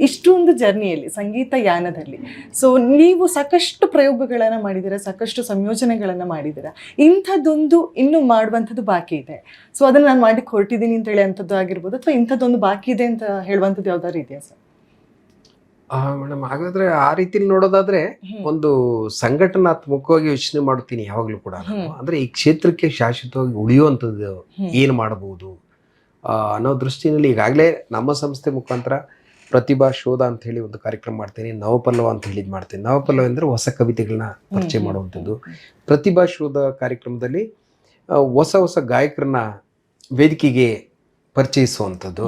ಇಷ್ಟೊಂದು ಜರ್ನಿಯಲ್ಲಿ ಸಂಗೀತ ಯಾನದಲ್ಲಿ ಸೊ ನೀವು ಸಾಕಷ್ಟು ಪ್ರಯೋಗಗಳನ್ನ ಮಾಡಿದ್ದೀರಾ, ಸಾಕಷ್ಟು ಸಂಯೋಜನೆಗಳನ್ನ ಮಾಡಿದ್ದೀರಾ. ಇಂಥದ್ದೊಂದು ಇನ್ನು ಮಾಡುವಂಥದ್ದು ಬಾಕಿ ಇದೆ, ಸೊ ಅದನ್ನ ನಾನು ಮಾಡಲಿಕ್ಕೆ ಹೊರಟಿದ್ದೀನಿ ಅಂತ ಹೇಳಿ ಅಂಥದ್ದು ಆಗಿರ್ಬೋದು, ಅಥವಾ ಇಂಥದ್ದೊಂದು ಬಾಕಿ ಇದೆ ಅಂತ ಹೇಳುವಂಥದ್ದು ಯಾವ್ದಾದ್ರು ಇದೆಯಾ ಸರ್? ಮೇಡಮ್, ಹಾಗಾದ್ರೆ ಆ ರೀತಿಲಿ ನೋಡೋದಾದ್ರೆ ಒಂದು ಸಂಘಟನಾತ್ಮಕವಾಗಿ ಯೋಚನೆ ಮಾಡುತ್ತೀನಿ ಯಾವಾಗ್ಲೂ ಕೂಡ. ಅಂದ್ರೆ ಈ ಕ್ಷೇತ್ರಕ್ಕೆ ಶಾಶ್ವತವಾಗಿ ಉಳಿಯುವಂಥದ್ದು ಏನ್ ಮಾಡಬಹುದು ಅನ್ನೋ ದೃಷ್ಟಿನಲ್ಲಿ ಈಗಾಗಲೇ ನಮ್ಮ ಸಂಸ್ಥೆ ಮುಖಾಂತರ ಪ್ರತಿಭಾ ಶೋಧ ಅಂತ ಹೇಳಿ ಒಂದು ಕಾರ್ಯಕ್ರಮ ಮಾಡ್ತೀನಿ. ನವಪಲ್ಲವ ಅಂತ ಹೇಳಿ ಮಾಡ್ತೀನಿ. ನವಪಲ್ಲವ ಅಂದ್ರೆ ಹೊಸ ಕವಿತೆಗಳನ್ನ ಪರಿಚಯ ಮಾಡುವಂಥದ್ದು. ಪ್ರತಿಭಾ ಶೋಧ ಕಾರ್ಯಕ್ರಮದಲ್ಲಿ ಹೊಸ ಹೊಸ ಗಾಯಕರನ್ನ ವೇದಿಕೆಗೆ ಪರಿಚಯಿಸುವಂಥದ್ದು.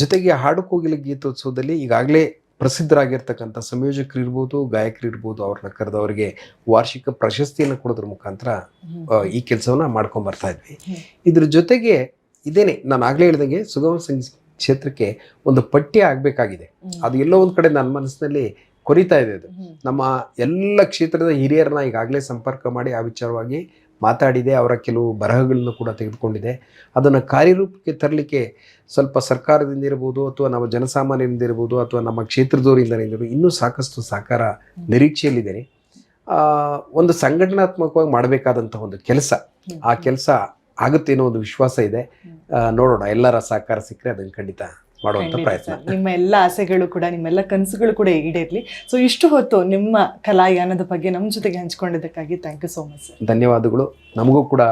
ಜೊತೆಗೆ ಹಾಡು ಕೋಗಿಲೆ ಗೀತೋತ್ಸವದಲ್ಲಿ ಈಗಾಗಲೇ ಪ್ರಸಿದ್ಧರಾಗಿರ್ತಕ್ಕಂಥ ಸಂಯೋಜಕರು ಇರ್ಬೋದು, ಗಾಯಕರು ಇರ್ಬೋದು, ಅವ್ರನ್ನ ಕರೆದು ಅವರಿಗೆ ವಾರ್ಷಿಕ ಪ್ರಶಸ್ತಿಯನ್ನು ಕೊಡೋದ್ರ ಮುಖಾಂತರ ಈ ಕೆಲಸವನ್ನ ಮಾಡ್ಕೊಂಡ್ ಬರ್ತಾ ಇದ್ವಿ. ಇದ್ರ ಜೊತೆಗೆ ಇದೇನೆ ನಾನು ಆಗ್ಲೇ ಹೇಳಿದಂಗೆ ಸುಗಮ ಸಂಗೀತ ಕ್ಷೇತ್ರಕ್ಕೆ ಒಂದು ಪಠ್ಯ ಆಗ್ಬೇಕಾಗಿದೆ. ಅದು ಎಲ್ಲೋ ಒಂದ್ ಕಡೆ ನನ್ನ ಮನಸ್ಸಿನಲ್ಲಿ ಕೊರಿತಾ ಇದೆ. ಅದು ನಮ್ಮ ಎಲ್ಲ ಕ್ಷೇತ್ರದ ಹಿರಿಯರನ್ನ ಈಗಾಗಲೇ ಸಂಪರ್ಕ ಮಾಡಿ ಆ ವಿಚಾರವಾಗಿ ಮಾತಾಡಿದೆ. ಅವರ ಕೆಲವು ಬರಹಗಳನ್ನು ಕೂಡ ತೆಗೆದುಕೊಂಡಿದೆ. ಅದನ್ನು ಕಾರ್ಯರೂಪಕ್ಕೆ ತರಲಿಕ್ಕೆ ಸ್ವಲ್ಪ ಸರ್ಕಾರದಿಂದ ಇರ್ಬೋದು, ಅಥವಾ ನಮ್ಮ ಜನಸಾಮಾನ್ಯರಿಂದ ಇರ್ಬೋದು, ಅಥವಾ ನಮ್ಮ ಕ್ಷೇತ್ರದವರಿಂದ ಇರ್ಬೋದು, ಇನ್ನೂ ಸಾಕಷ್ಟು ಸಹಕಾರ ನಿರೀಕ್ಷೆಯಲ್ಲಿದ್ದೇನೆ. ಒಂದು ಸಂಘಟನಾತ್ಮಕವಾಗಿ ಮಾಡಬೇಕಾದಂಥ ಒಂದು ಕೆಲಸ, ಆ ಕೆಲಸ ಆಗುತ್ತೆ ಅನ್ನೋ ಒಂದು ವಿಶ್ವಾಸ ಇದೆ. ನೋಡೋಣ, ಎಲ್ಲರ ಸಹಕಾರ ಸಿಕ್ಕರೆ ಅದನ್ನು ಖಂಡಿತ ಮಾಡುವಂಥ ಪ್ರಯತ್ನ. ನಿಮ್ಮ ಎಲ್ಲ ಆಸೆಗಳು ಕೂಡ, ನಿಮ್ಮೆಲ್ಲ ಕನಸುಗಳು ಕೂಡ ಈಡೇರಲಿ. ಸೊ ಇಷ್ಟು ಹೊತ್ತು ನಿಮ್ಮ ಕಲಾಯಾನದ ಬಗ್ಗೆ ನಮ್ಮ ಜೊತೆಗೆ ಹಂಚ್ಕೊಂಡಿದ್ದಕ್ಕಾಗಿ thank you so much sir. ಧನ್ಯವಾದಗಳು. ನಮಗೂ ಕೂಡ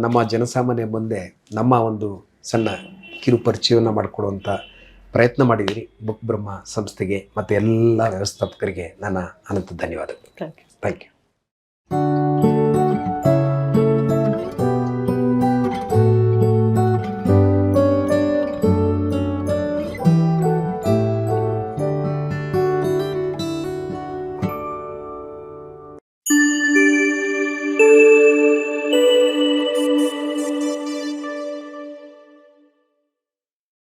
ನಮ್ಮ ಜನಸಾಮಾನ್ಯ ಮುಂದೆ ನಮ್ಮ ಒಂದು ಸಣ್ಣ ಕಿರು ಪರಿಚಯವನ್ನು ಮಾಡಿಕೊಡುವಂಥ ಪ್ರಯತ್ನ ಮಾಡಿದ್ದೀರಿ. ಬುಕ್ ಬ್ರಹ್ಮ ಸಂಸ್ಥೆಗೆ ಮತ್ತು ಎಲ್ಲ ವ್ಯವಸ್ಥಾಪಕರಿಗೆ ನನ್ನ ಅನಂತ ಧನ್ಯವಾದಗಳು. Thank you. Thank you.